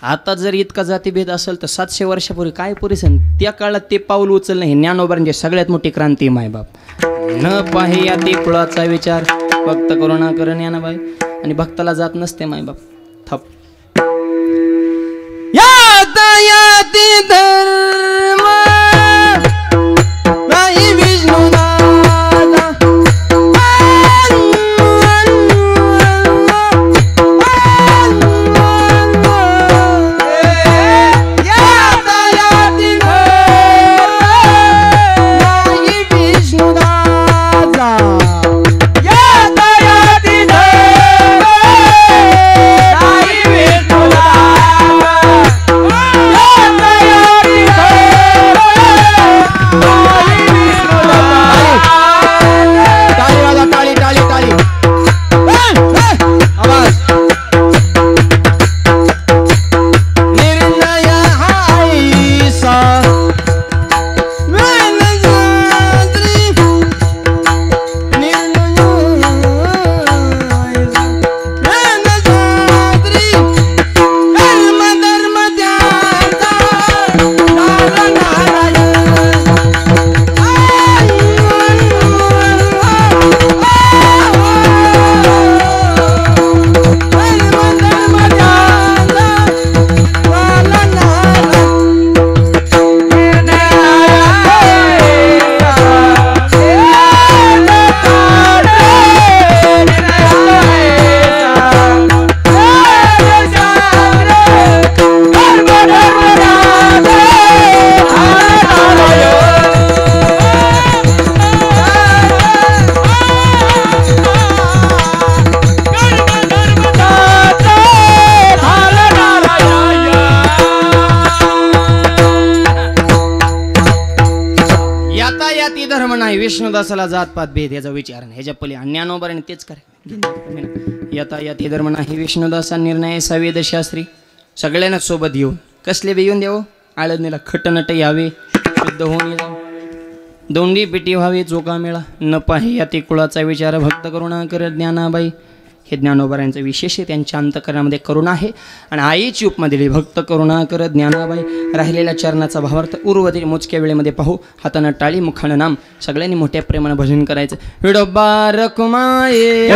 आता जर इतका जातीभेद असेल तर 700 वर्षापूर्वी काय परिसर त्या काळात ते पाऊल उचलणं हे ज्ञानोबाऱ्यांची सगळ्यात मोठी क्रांती मायबाप. न पाहे या ते कुळाचा विचार भक्त करुणाकर ज्ञानाबाई. आणि भक्ताला जात नसते मायबाप. थप यातायाती धर्म नाही विष्णुदादा यातायाती धर्म नाही विष्णुदादा यातायाती धर्म नाही विष्णुदादा यातायाती धर्म नाही विष्णुदादा. टाळी वाजा टाळी टाळी टाळी आवाज. निर्णय हायसा वेलजाद्री निर्णय वेलजाद्री धर्म धर्म द्याचा नारायण यातायाती धर्म नाही विष्णुदासाला जातपात भेद याचा विचार नाही. ह्याच्या पली ज्ञानोबाने तेच करे. यातायाती धर्म नाही विष्णुदासा निर्णय सवेद शास्त्री. सगळ्यांना सोबत येऊन कसले बी येऊन देऊ. आळंदीला खटनट यावे शुद्ध होऊन जाऊ दोंडी पिटी व्हावी चोका मेळा. न पाहे याती कुळाचा विचार भक्त करुणाकर ज्ञानाबाई. हे ज्ञानोबाऱ्यांचं विशेष आहे. त्यांच्या अंतकरणामध्ये करुणा आहे. आणि आईची उपमा दिली भक्त करुणाकर ज्ञानाबाई. राहिलेल्या चरणाचा भावार्थ उर्वरित मोजक्या वेळेमध्ये पाहू. हातानं टाळी मुखानं नाम. सगळ्यांनी मोठ्या प्रेमानं भजन करायचं. विडोबा रखुमाये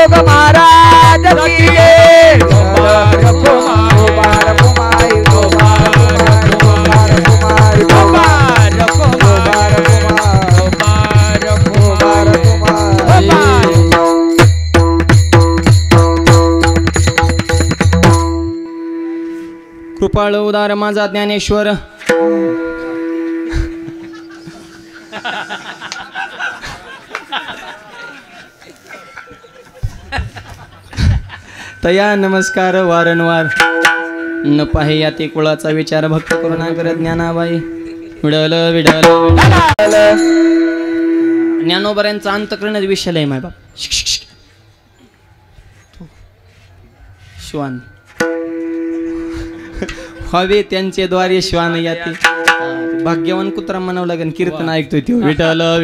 जोग महाराज की जय गोपाल कुमारी कृपाळ उदार माझा ज्ञानेश्वर तया नमस्कार वारंवार न पाहे याते कुळाचा विचार भक्त करुणा कर ज्ञानाबाई विडल विडल ज्ञानोबऱ्यांचा अंतकरण विषय माय बाप श्वान हवे त्यांचे द्वारे श्वान याते भाग्यवान कुत्रा म्हणावं लागेल कीर्तन ऐकतोय तो विठ्ठल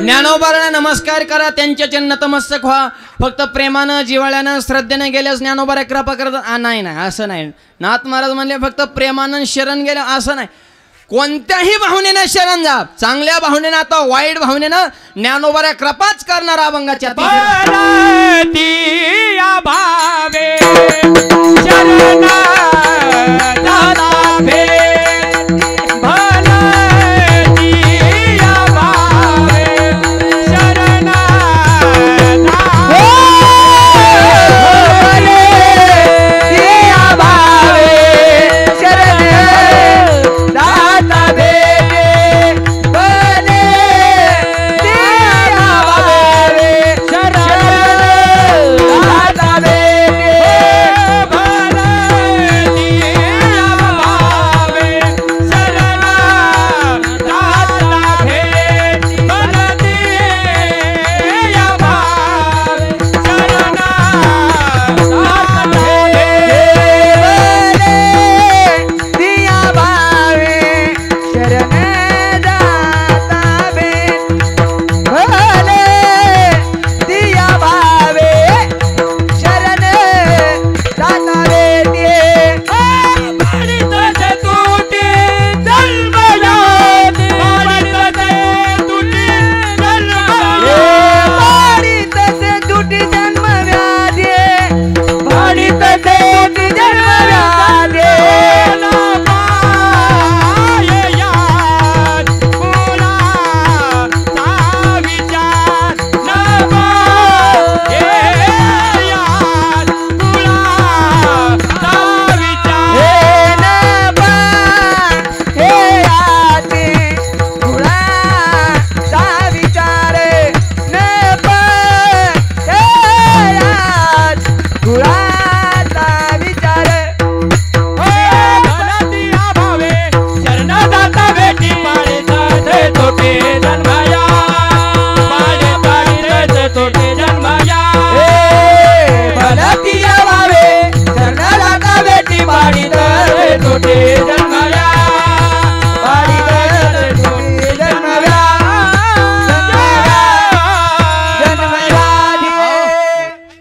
ज्ञानोबांना नमस्कार करा त्यांच्या चरण नतमस्तक व्हा फक्त प्रेमानं जिव्हाळ्यानं श्रद्धेनं गेल्यास ज्ञानोबा कृपा करतात नाही नाही असं नाही नाथ महाराज म्हणले फक्त प्रेमानं शरण गेलं असं नाही कोणत्याही भावनेनं शरण जा चांगल्या भावनेनं आता वाईट भावनेनं ज्ञानोबा कृपाच करणार अभंगाच्या भावे शरण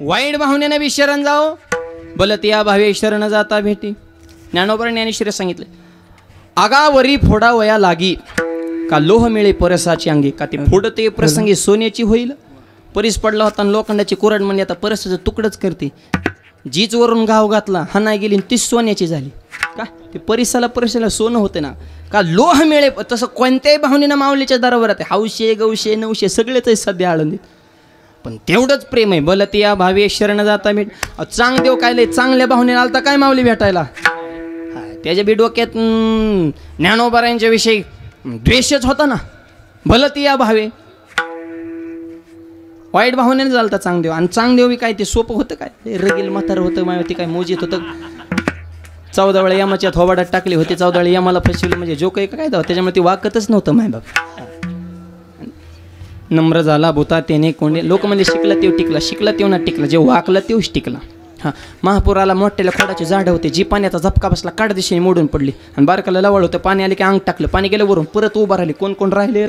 वाईट भावनेने बी शरण जाओ बलत या भावे शरण जाता भेटी ज्ञानोबा ज्ञानेश्वरी सांगितले आगावरी फोडा वया लागी का लोह मिळे परसाची अंगी का ते फोडते प्रसंगी सोन्याची होईल परीस पडला होता लोखंडाची कोरड म्हणजे आता परसाचं तुकडच करते जीच वरून गाव घातला हा नाही गेली तीच सोन्याची झाली का ते परिसाला सोनं होते ना का लोह मिळे तसं कोणत्याही भावनेनं माऊलीच्या दारावर राहते हौशे गौशे नवशे सगळेच आहे सध्या आळंदीत पण तेवढंच प्रेम आहे बलत या भावे शरण जाता भेट चांग देव काय लय चांगल्या भावनेनं आलता काय माऊली भेटायला त्याच्या बी डोक्यात ज्ञानोबारायांच्या विषयी द्वेषच होता ना भलत या भावे वाईट भावनेने चालता चांगदेव आणि चांगदेव बी काय ते सोपं होतं काय रगील म्हातारं होतं माहिती काय मोजीत होतं 14 वेळा यमाच्या थोबाडात टाकली होती 14 वेळा यमाला फसवलं म्हणजे जो काही काय दाव त्याच्यामुळे ते वाकतच नव्हतं मायबाप नम्र झाला भूता त्याने कोणी लोक म्हणजे शिकला तेव टिकला शिकला तेव ना टिकला जे वाकला तेवच टिकला हां महापुराला मोठ्याला खोडाचे झाडं होते जी पाण्याचा झपका बसला काढ दिशेने मोडून पडली आणि बारकाला लवळ होतं पाणी आले की अंग टाकलं पाणी गेलं वरून परत उभा राहिले कोण कोण राहिले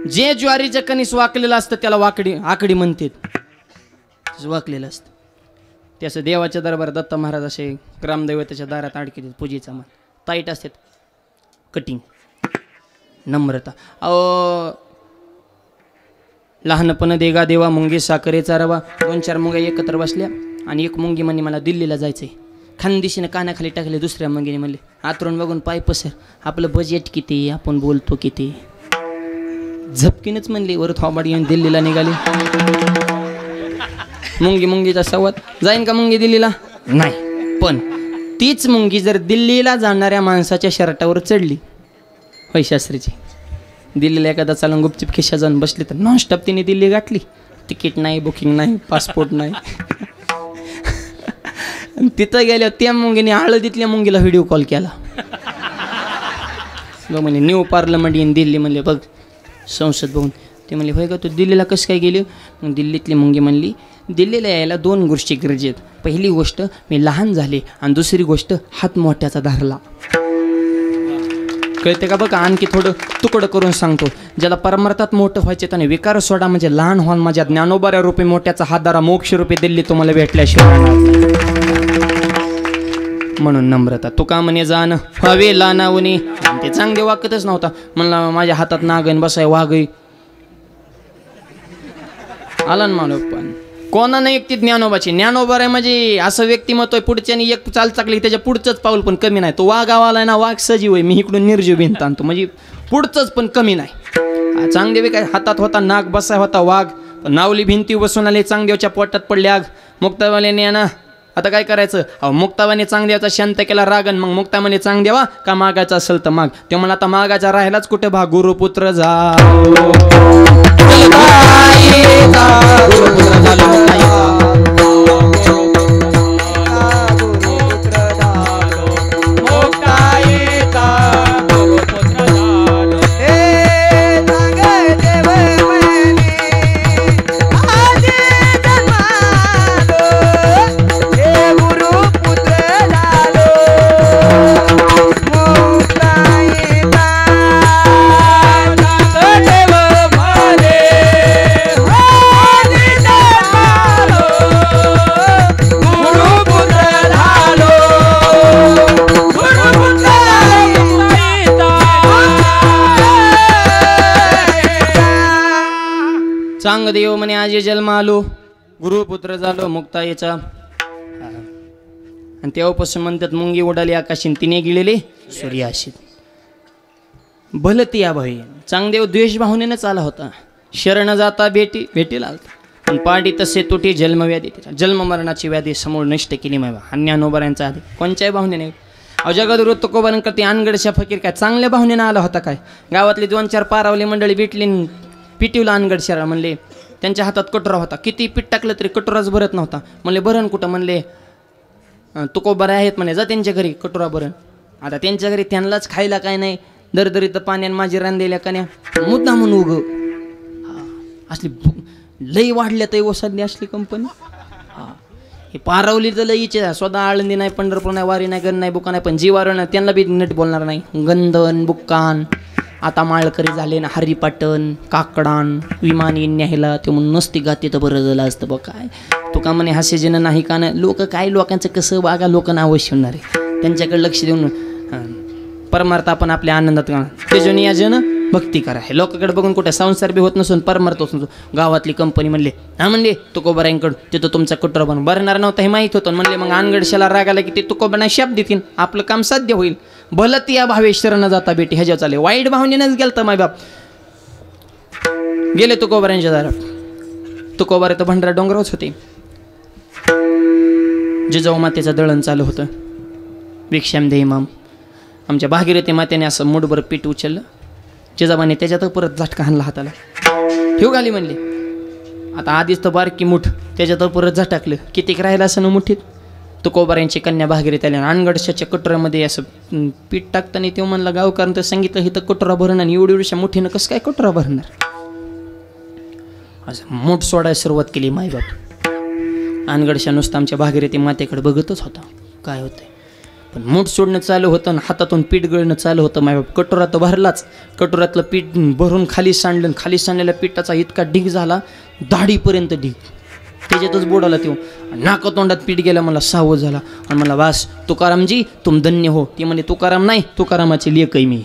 जे ज्वारीचं कणीस वाकलेलं असतं त्याला आकडी म्हणतात, वाकलेलं असतं त्याचं देवाच्या दरबार दत्त महाराज असे ग्रामदैवताच्या दारात अडकी पूजेचा मान ताईट असतात. कटिंग नम्रता. लहानपण देगा देवा मुंगी साखरेचा रवा. 2-4 मुंग्या एकत्र बसल्या आणि एक मुंगी म्हणे मला दिल्लीला जायचंय. खानदिशीनं कानाखाली टाकले. दुसऱ्या मुंगीने म्हणले आतरून बघून पाय पसर, आपलं बजेट किती, आपण बोलतो किती. झपकीनच म्हणली वर थोबाड येऊन दिल्लीला निघाली. मुंगीचा संवाद. जाईन का मुंगी दिल्लीला? नाही. पण तीच मुंगी जर दिल्लीला जाणाऱ्या माणसाच्या शर्टावर चढली, होय शास्त्रीची, दिल्लीला एखादा चालून गुपचूप खिशा जाऊन बसली तर नॉनस्टॉप तिने दिल्ली गाठली. तिकीट नाही, बुकिंग नाही, पासपोर्ट नाही. तिथं गेल्यावर त्या मुंगीने हळदीतल्या मुंगीला व्हिडिओ कॉल केला. म्हणे न्यू पार्लमेंट इन दिल्ली. म्हणले बघ संसद बघून. ते म्हणले होय का, तू दिल्लीला कसं काय गेली? मग दिल्लीतली मुंगी म्हणली दिल्लीला यायला 2 गोष्टी गरजेत. पहिली गोष्ट मी लहान झाले आणि दुसरी गोष्ट हात मोठ्याचा धरला. कळते का? बघा आणखी थोडं तुकडं करून सांगतो. ज्याला परमार्थात मोठं व्हायचे त्याने विकार सोडा, म्हणजे लहान व्हाल माझ्या ज्ञानोबाऱ्या रूपी मोठ्याचा हात धरा, मोक्ष रूपी दिल्ली तुम्हाला भेटल्याशिवाय. म्हणून नम्रता. तुका म्हणे जाण हवे लानावणी. ते चांगले वाकतच नव्हता. म्हणला माझ्या हातात नागन बसाय वाघई. आला ना मानव. पण कोणा नाही एक ती ज्ञानोबाची. ज्ञानोबा आहे म्हणजे असं व्यक्तिमत्व आहे, पुढच्याने एक चाल चाकली त्याच्या पुढचंच पाऊल पण कमी नाही. तो वाघावाला आहे ना, वाघ सजीव आहे, मी इकडून निर्जीव भिंत आणतो, म्हणजे पुढचंच पण कमी नाही. चांगदेवी काय हातात होता नाग, बसाय होता वाघ. नावली भिंती बसून आले, चांगदेवच्या पोटात पडले आग. मुक्तावाल्याने ना आता काय करायचं? अहो मुक्तावाने चांगदेवाचा शांत केला रागन. मग मुक्ता म्हणे चांगदेवा का मागायचा असेल तर माग. ते मला आता मागायचा राहिलाच कुठे भाग. गुरुपुत्र चांगदेव म्हणे आजी जन्म आलो, गुरुपुत्र झालो मुक्ताईचा. आणि तेव्हापासून म्हणतात मुंगी उडाली आकाशीन, तिने गिळले सूर्याशीत. भलती या भाई. चांगदेव द्वेष भावनेनंच आला होता. शरण जाता भेटीला आलता. पण पाडी तसे तुटी जन्मव्याधी. जन्म मरणाची व्याधी समूळ नष्ट केली मायबा. अन्यानोबऱ्यांचा आधी कोणत्याही भावनेने. जगदुरु तुकोबारां करते अनगडशा फकीर काय चांगल्या भावनेनं आला होता काय? गावातली 2-4 पारावली मंडळी भेटली, पिटीवला अनगड शहरा. म्हणले त्यांच्या हातात कटोरा होता. किती पीठ टाकलं तरी कटोराच भरत नव्हता. म्हणले भरण कुठं? म्हणले तुकोबारे आहेत म्हणे, जा त्यांच्या घरी कटोरा भरण. आता त्यांच्या घरी त्यांनाच खायला काय नाही, दरदरीत पाण्यान माझी रांधलेल्या कन्या मुद्दा म्हणून उग असली लई वाढल्या तर ओसाडली असली कंपनी. हे पारावली तर लईचे स्वतः आळंदी नाही, पंढरपूर नाही, वारी नाही, गण नाही, बुका नाही, पण जीवार नाही, त्यांना बी नीट बोलणार नाही. गंधन बुक्कान आता माळकरी झाले ना, हरिपाटण काकडान विमानी न्यायला ते म्हणून नसती गाती तर बरं झालं असतं. बघ काय तुका म्हणे हास्य जन नाही का नाही. लोक काय लोकांचं कसं वागा, लोकांना अवश्य होणार आहे. त्यांच्याकडे लक्ष देऊन परमार्थ आपण आपल्या आनंदात का तेजोनी या जन भक्ती करा. हे लोकांकडे बघून कुठे संसार बी होत नसून परमार्थ होत नसतो. गावातली कंपनी म्हणले म्हणले तुकोबारांकडं तिथं तुमचा कटोरा बनून भरणार नव्हता हे माहीत होतं. म्हणले मग अनगडशाला रागाला की ते तुकोबांना शाप देतील, आपलं काम साध्य होईल. भलत या भावेश्वर न जाता बेटी ह्याच्या चाले. वाईट भावनेनंच गेलता मायबाप. गेले तुकोबारांच्या दारात. तुकोबारे तर भंडारा डोंगरावच होते. जिजाऊ मातेचं दळण चालू होतं. भिक्षाम दे इमाम. आमच्या भागीरथी मातेने असं मुठभर पीठ उचललं. जिजाबाने त्याच्यात परत झटका हाणला हाताला. ठेव घाली म्हणले. आता आधीच तर बारकी मुठ, त्याच्यात परत झटकलं. कितीक राहिलं असं ना मुठीत. तुकोबारांची कन्या भागीरथी आली. अनगडशाच्या कटोऱ्यामध्ये असं पीठ टाकताना तेव्हा म्हणला गावकऱ्यांनी तर सांगितलं हे तर कटोरा भरणार आणि एवढी एवढ्या मुठीनं कसं काय कटोरा भरणार. असं मूठ सोडायला सुरुवात केली मायबाप. अनगडशा नुसतं आमच्या भागीरथी मातेकडे बघतच होता काय होतंय. पण मूठ सोडणं चालू होतं आणि हातातून पीठ गळणं चालू होतं. मायबाप कटोरा तर भरलाच, कटोऱ्यातलं पीठ भरून खाली सांडलं, खाली सांडलेल्या पिठाचा इतका ढीग झाला, दाढीपर्यंत ढीग, त्याच्यातच बुडाला तो. नाकातोंडात पीठ गेला, मला सावध झाला आणि मला वास, तुकारामजी तुम धन्य हो. ती म्हणे तुकाराम नाही, तुकारामाची लेक आहे मी.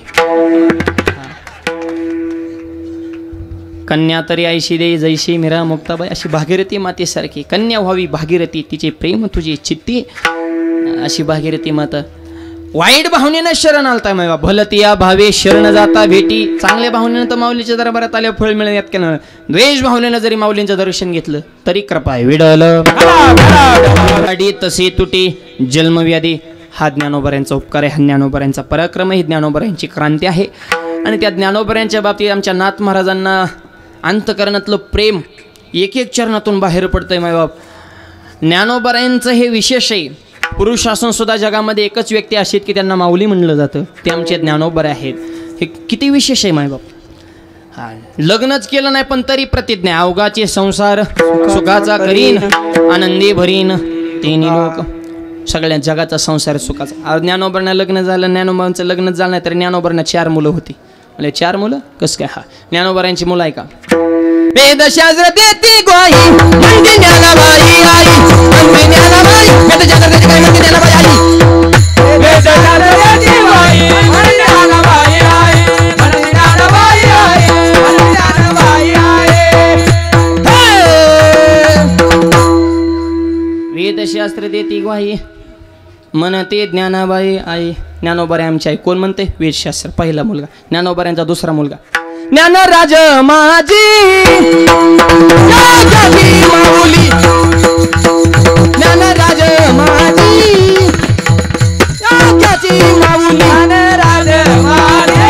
कन्या तरी आयशी दे जैशी मीरा मुक्ताबाई, अशी भागीरथी मातेसारखी कन्या व्हावी भागीरथी, तिचे प्रेम तुझी चित्ती, अशी भागीरथी माता. वाईट भावनेनं शरण आलता मायबा, भलतिया भावे शरण जाता भेटी. चांगल्या भावनेनं तर माऊलीच्या दरबारात आल्या फळ मिळण्यात केलं. द्वेष भावनेनं जरी माऊलींचं दर्शन घेतलं तरी कृपा विडल तसे तुटी जन्मव्याधी. हा ज्ञानोबऱ्यांचा उपकार आहे, हा ज्ञानोबऱ्यांचा पराक्रम आहे, ज्ञानोबऱ्यांची क्रांती आहे. आणि त्या ज्ञानोबऱ्यांच्या बाबतीत आमच्या नाथ महाराजांना अंतकरणातलं प्रेम एक एक चरणातून बाहेर पडतंय मायबाप. ज्ञानोबऱ्यांचं हे विशेष आहे. पुरुष असून सुद्धा जगामध्ये एकच व्यक्ती अशी आहेत की त्यांना माऊली म्हणलं जातं, ते आमचे ज्ञानोबरे आहेत. हे किती विशेष आहे मायबाप. हा, लग्नच केलं नाही पण तरी प्रतिज्ञा, अवघाचे संसार सुखाचा करीन आनंदी भरीन तिन्ही लोक. सगळ्या जगाचा संसार सुखाचा. ज्ञानोबरांना लग्न झालं, ज्ञानोबरांचं लग्नच झालं नाही तर ज्ञानोबरांना 4 मुलं होती. म्हणजे 4 मुलं कसं काय? हा, ज्ञानोबरांची मुलं आहे का? वेदशास्त्र देती ग्वाही म्हणते ज्ञानाबाई आई, म्हणते ज्ञानाबाई वेदशास्त्र देती ग्वाही म्हणते ज्ञानाबाई आई. वेदशास्त्र देती ग्वाही म्हणते ज्ञानाबाई आई, म्हणते ज्ञानाबाई आई, म्हणते ज्ञानाबाई आई. वेदशास्त्र देती ग्वाही म्हणते ज्ञानाबाई आई. ज्ञानोबरे आमची आई. कोण म्हणते? वेदशास्त्र. पहिला मुलगा. ज्ञानोबऱ्यांचा दुसरा मुलगा ज्ञानराज माझी माऊली, ज्ञानराज माझी माऊली, ज्ञानराज माझे ज्ञानराज माझे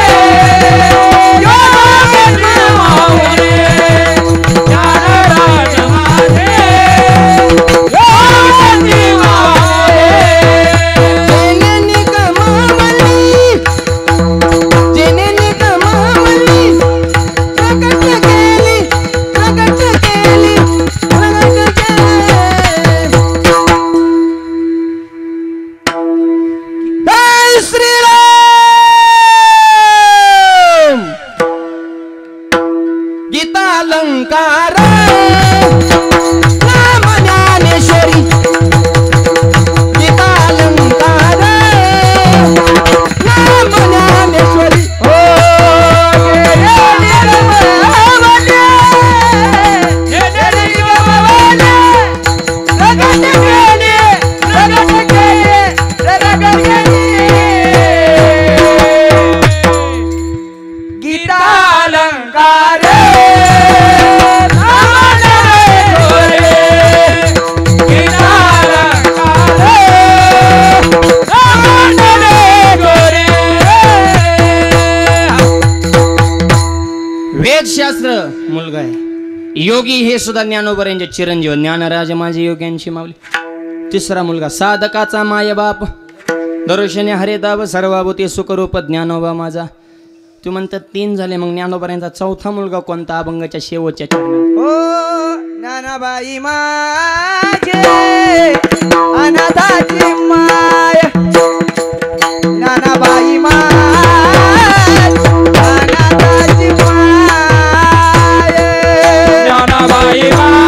गीतालंकार नाम ज्ञानेश्वरी, गीतालंकार नाम ज्ञानेश्वरी. हो गीतालंकार वेदशास्त्र मुलगा आहे. योगी हे सुद्धा ज्ञानोबऱ्यांचे चिरंजीव, ज्ञानराज माझे योग्यांची माऊली. तिसरा मुलगा साधकाचा मायबाप, दर्शने हरिदाब सर्वाभूते सुखरूप ज्ञानोबा माझा. तू म्हणतात 3 झाले, मग ज्ञानोबऱ्यांचा चौथा मुलगा कोणता? अभंगाच्या शेवटच्या चरणात. ओ ज्ञानाबाई माझे अनाथाची माय, ज्ञानाबाई माय अनाथाची माय, ज्ञानाबाई माझे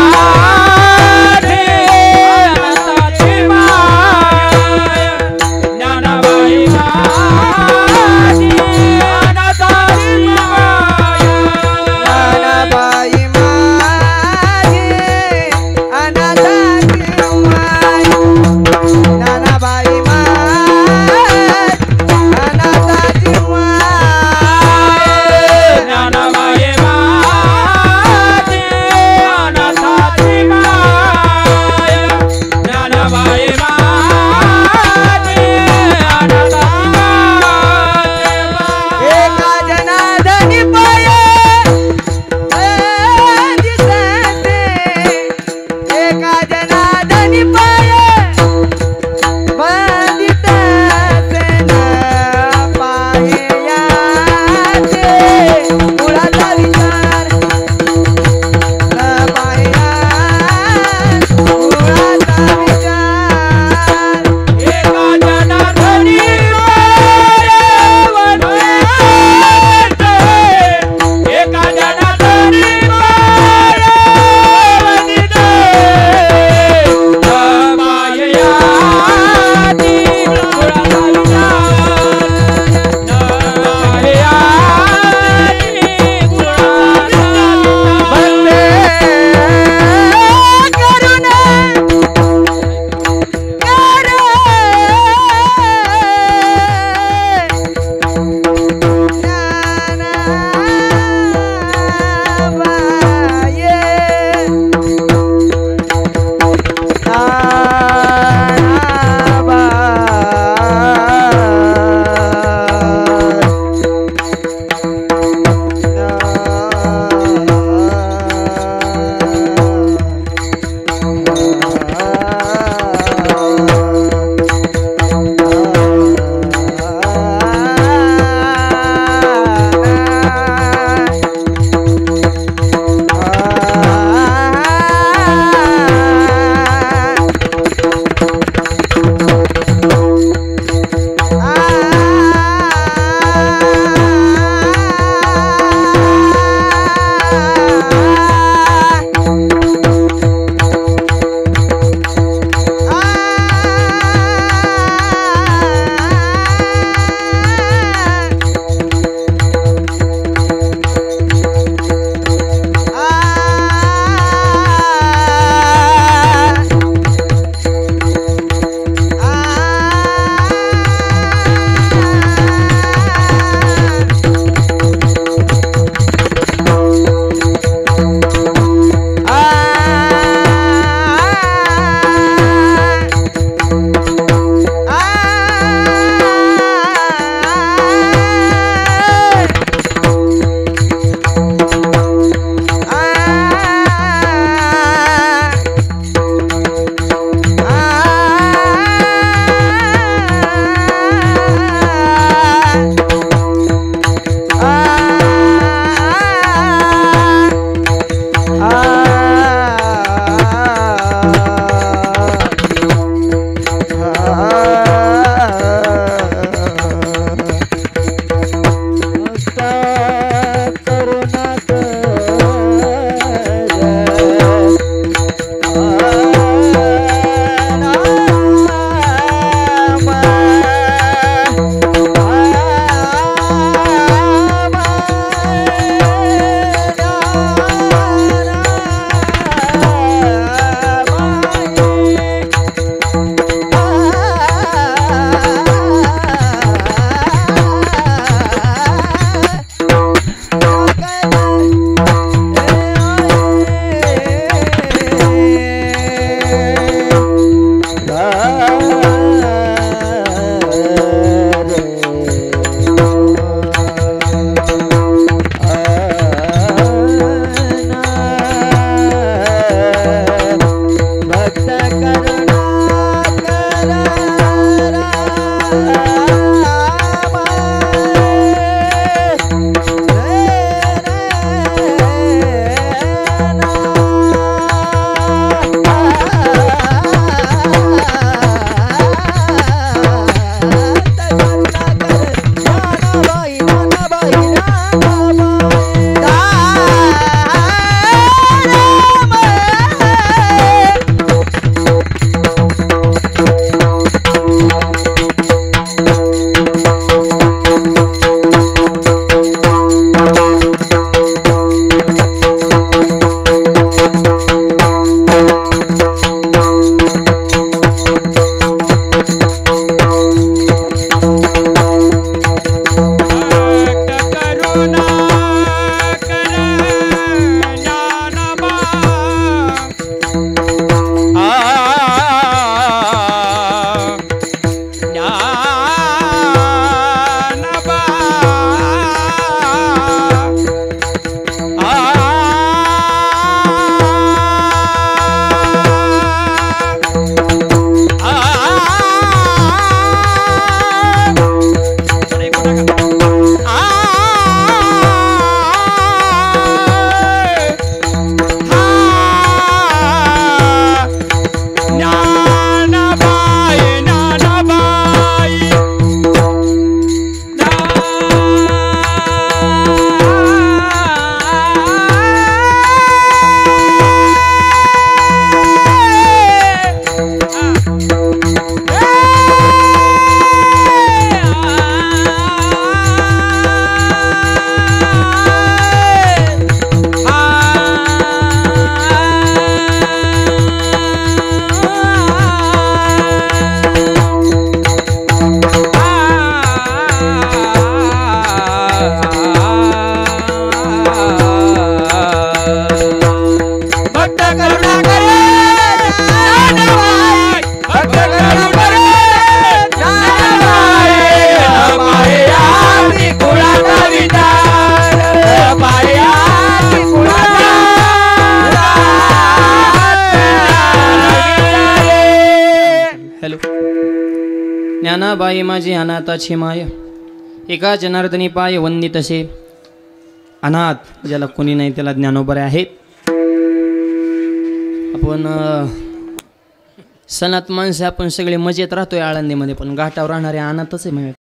अनाथाची माय, ज्ञानाबाई माझे अनाथाची माय, ज्ञानाबाई माझे अनाथाची माय, ज्ञानाबाई माय अनाथाची ज्ञानाबाई माझी अनाथाची माय, एका जनार्दनी पाय वंदितसे. अनाथ ज्याला कोणी नाही त्याला ज्ञानोबरे आहेत. आपण सणात माणसे आपण सगळे मजेत राहतोय आळंदीमध्ये, पण घाटावर राहणारे अनाथच आहे.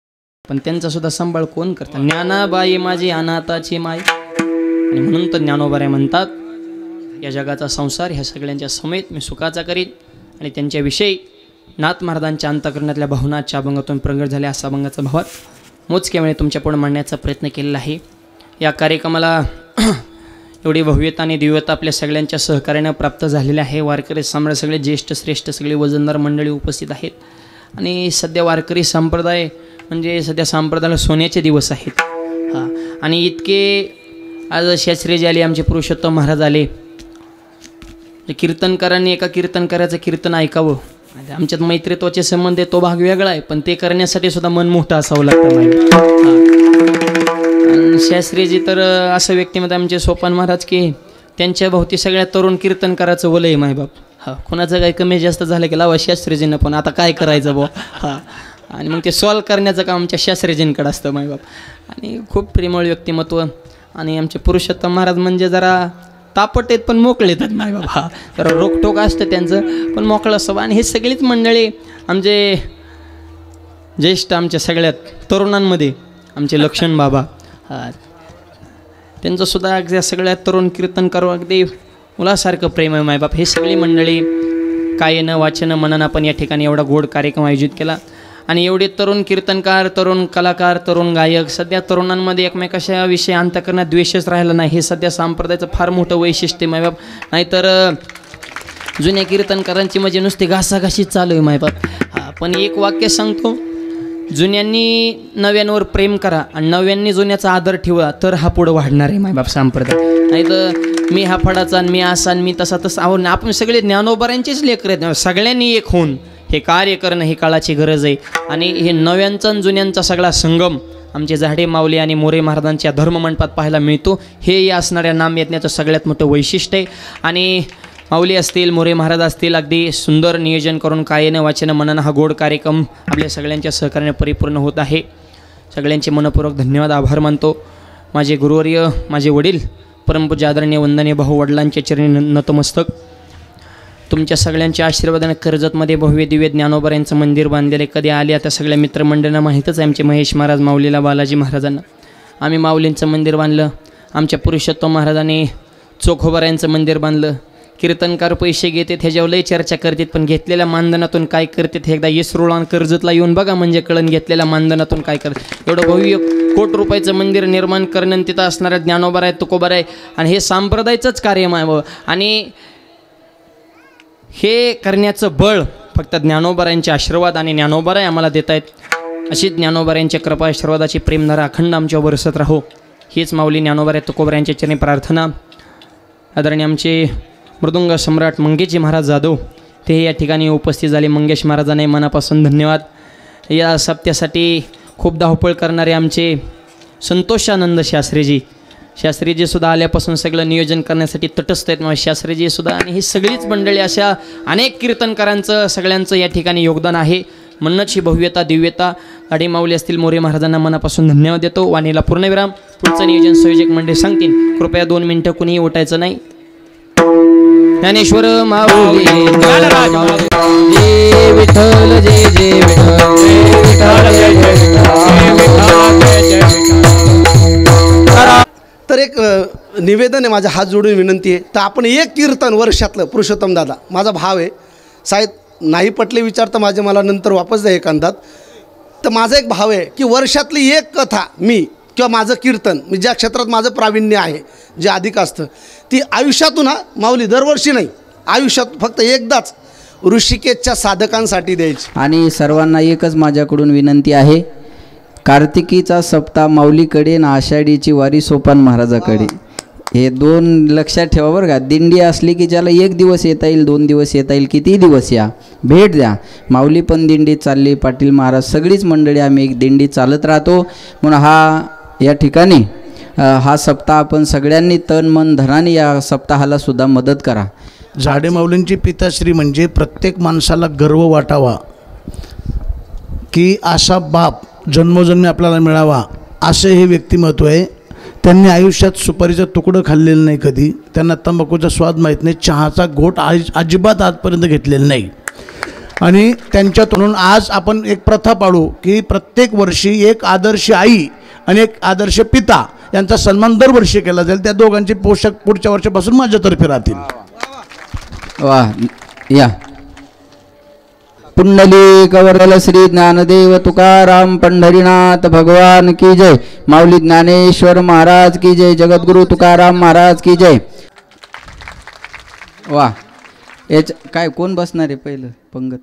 पण त्यांचा सुद्धा सांभाळ कोण करतात? ज्ञानाबाई माझी अनाथाची माय. आणि म्हणून तर ज्ञानोबरे म्हणतात, या जगाचा संसार ह्या सगळ्यांच्या समेत मी सुखाचा करीन. आणि त्यांच्याविषयी नाथ महाराजांच्या अंतःकरणातल्या भावनाच्या अभंगातून प्रगट झाल्या. असा अभंगाचा भावात मोजक्या वेळे तुमच्या पुढे मांडण्याचा प्रयत्न केलेला आहे. या कार्यक्रमाला एवढी भव्यता आणि दिव्यता आपल्या सगळ्यांच्या सहकार्यानं प्राप्त झालेले आहे. वारकरी सम्राट सगळे ज्येष्ठ श्रेष्ठ सगळे वजनदार मंडळी उपस्थित आहेत. आणि सध्या वारकरी संप्रदाय म्हणजे सध्या संप्रदायाला सोन्याचे दिवस आहेत. हां, आणि इतके आज शास्त्रीजी आले, आमचे पुरुषोत्तम महाराज आले. कीर्तनकारांनी एका कीर्तनकाराचं कीर्तन ऐकावं. आमच्यात मैत्रित्वाचे संबंध आहे, तो भाग वेगळा आहे, पण ते करण्यासाठी सुद्धा मन मोठं असावं लागतं माहिती. शास्त्रीजी तर असं व्यक्तिमत्व आमचे सोपान महाराज की त्यांच्या भोवती सगळ्या तरुण कीर्तनकाराचं वलय आहे मायबाप. हां, कोणाचं काही कमी जास्त झालं की लावा शास्त्रीजींना, पण आता काय करायचं बुवा. हां, आणि मग ते सॉल्व करण्याचं काम आमच्या शास्त्रीजींकडे असतं मायबाप. आणि खूप प्रेमळ व्यक्तिमत्व. आणि आमचे पुरुषोत्तम महाराज म्हणजे जरा तापट आहेत पण मोकळे येतात माय बाबा. जरा रोकटोक असतं त्यांचं, पण मोकळं असतं. आणि हे सगळीच मंडळी आमचे ज्येष्ठ आमच्या सगळ्यात तरुणांमध्ये आमचे लक्ष्मण बाबा, त्यांचंसुद्धा अगदी सगळ्यात तरुण कीर्तनकार अगदी मुलासारखं प्रेम आहे मायबाप. हे सगळी मंडळी कायनं वाचनं मननं आपण या ठिकाणी एवढा गोड कार्यक्रम आयोजित केला. आणि एवढे तरुण कीर्तनकार, तरुण कलाकार, तरुण गायक. सध्या तरुणांमध्ये एकमेकाच्या विषयी अंतःकरणात द्वेषच राहिला नाही. हे सध्या संप्रदायाचं फार मोठं वैशिष्ट्य मायबाप. नाहीतर जुन्या कीर्तनकारांची म्हणजे नुसती घासाघाशीच चालू आहे मायबाप. हां, पण एक वाक्य सांगतो, जुन्यांनी नव्यांवर प्रेम करा आणि नव्यांनी जुन्याचा आदर ठेवा, तर हा पुढं वाढणार आहे मायबाप संप्रदाय. नाही तर मी हा फडाचा आणि मी असा आणि मी तसा तसा आहो. आपण सगळे ज्ञानोबऱ्यांचेच लेकरं आहेत. सगळ्यांनी एक होऊन हे कार्य करणं ही काळाची गरज आहे. आणि हे नव्यांचा आणि जुन्यांचा सगळा संगम आमचे झाडे माऊली आणि मोरे महाराजांच्या धर्ममंडपात पाहायला मिळतो. हे या असणाऱ्या नामयज्ञाचं सगळ्यात मोठं वैशिष्ट्य आहे. आणि माऊली असतील, मोरे महाराज असतील, अगदी सुंदर नियोजन करून कायनं वाचनं मननं हा गोड कार्यक्रम आपल्या सगळ्यांच्या सहकार्याने परिपूर्ण होत आहे. सगळ्यांचे मनपूर्वक धन्यवाद, आभार मानतो. माझे गुरुवर्य, माझे वडील, परमपूज्य आदरणीय वंदनीय भाऊ वडिलांच्या चरणी नतमस्तक. तुमच्या सगळ्यांच्या आशीर्वादाने कर्जतमध्ये भव्य दिव्य ज्ञानोबऱ्यांचं मंदिर बांधलेले. कधी आले आता सगळ्या मित्रमंडळांना माहीतच आहे. आमचे महेश महाराज माऊलीला बालाजी महाराजांना आम्ही माऊलींचं मंदिर बांधलं. आमच्या पुरुषोत्तम महाराजांनी चोखोबऱ्यांचं मंदिर बांधलं. कीर्तनकार पैसे घेतात ह्याच्यावर लई चर्चा करतात, पण घेतलेल्या मानधनातून काय करतात हे एकदा येसरुळान कर्जतला येऊन बघा, म्हणजे कळण घेतलेल्या मानधनातून काय करतात. एवढं भव्य कोटी रुपयाचं मंदिर निर्माण करणं, तिथं असणाऱ्या ज्ञानोबा आहे, तुकोबा आहे. आणि हे संप्रदायाचंच कार्य आहे. आणि हे करण्याचं बळ फक्त ज्ञानोबऱ्यांचे आशीर्वाद आणि ज्ञानोबराय आम्हाला देत आहेत. अशी ज्ञानोबऱ्यांच्या कृपा आशीर्वादाची प्रेमधारा अखंड आमच्यावर बरसत राहो, हीच माऊली ज्ञानोबा तुकोबऱ्यांच्या चरणी प्रार्थना. आदरणीय आमचे मृदुंग सम्राट मंगेशजी महाराज जाधव ते या ठिकाणी उपस्थित झाले. मंगेश महाराजांना मनापासून धन्यवाद. या सप्त्यासाठी खूप धावपळ करणारे आमचे संतोषानंद शास्त्रीजीसुद्धा आल्यापासून सगळं नियोजन करण्यासाठी तटस्थ आहेत. मग शास्त्रीजीसुद्धा आणि ही सगळीच मंडळी अशा अनेक कीर्तनकारांचं सगळ्यांचं या ठिकाणी योगदान आहे. म्हणूनच ही भव्यता दिव्यता अडी माऊली असतील मोरे महाराजांना मनापासून धन्यवाद देतो. वाणीला पूर्णविराम. पुढचं नियोजन संयोजक मंडळी सांगतील. कृपया 2 मिनिटं कुणीही उठायचं नाही. ज्ञानेश्वर माऊली जय विठ्ठल जय जय तर एक निवेदन आहे, माझा हात जोडून विनंती आहे. तर आपण एक कीर्तन वर्षातलं, पुरुषोत्तम दादा माझा भाव आहे साहेब, नाही पटले विचार तर माझे मला नंतर वापस द्या एकांतात. तर माझा एक भाव आहे की वर्षातली एक कथा मी किंवा माझं कीर्तन, मी ज्या क्षेत्रात माझं प्रावीण्य आहे, जे अधिक असतं, ती आयुष्यातून माऊली दरवर्षी नाही, आयुष्यात फक्त एकदाच ऋषिकेशच्या साधकांसाठी द्यायची. आणि सर्वांना एकच माझ्याकडून विनंती आहे, कार्तिकीचा सप्ताह माऊलीकडे ना आषाढीची वारी सोपान महाराजाकडे, हे 2 लक्षात ठेवा बरं का. दिंडी असली की ज्याला 1 दिवस येता येईल, 2 दिवस येता येईल, किती दिवस या, भेट द्या. माऊली पण दिंडीत चालली, पाटील महाराज सगळीच मंडळी आम्ही एक दिंडीत चालत राहतो. म्हणून या ठिकाणी हा सप्ताह आपण सगळ्यांनी तन मन धनाने या सप्ताहाला सुद्धा मदत करा. झाडे माऊलींची पिताश्री म्हणजे प्रत्येक माणसाला गर्व वाटावा की असा बाप जन्मोजन्मी आपल्याला मिळावा, असे हे व्यक्तिमत्व आहे. त्यांनी आयुष्यात सुपारीचं तुकडं खाल्लेलं नाही कधी, त्यांना तंबाखूचा स्वाद माहीत नाही, चहाचा घोट अजिबात आजपर्यंत घेतलेला नाही. आणि त्यांच्यातून आज आपण एक प्रथा पाळू की प्रत्येक वर्षी एक आदर्श आई आणि एक आदर्श पिता यांचा सन्मान दरवर्षी केला जाईल. त्या दोघांचे पोषक पुढच्या वर्षापासून माझ्यातर्फे राहतील. वा या. पुंडलिक वरदल श्री ज्ञानदेव तुकाराम पंढरीनाथ भगवान की जय. माऊली ज्ञानेश्वर महाराज की जय. जगद्गुरु तुकाराम महाराज की जय. वा. काय कोण बसणार आहे पहिलं पंगत?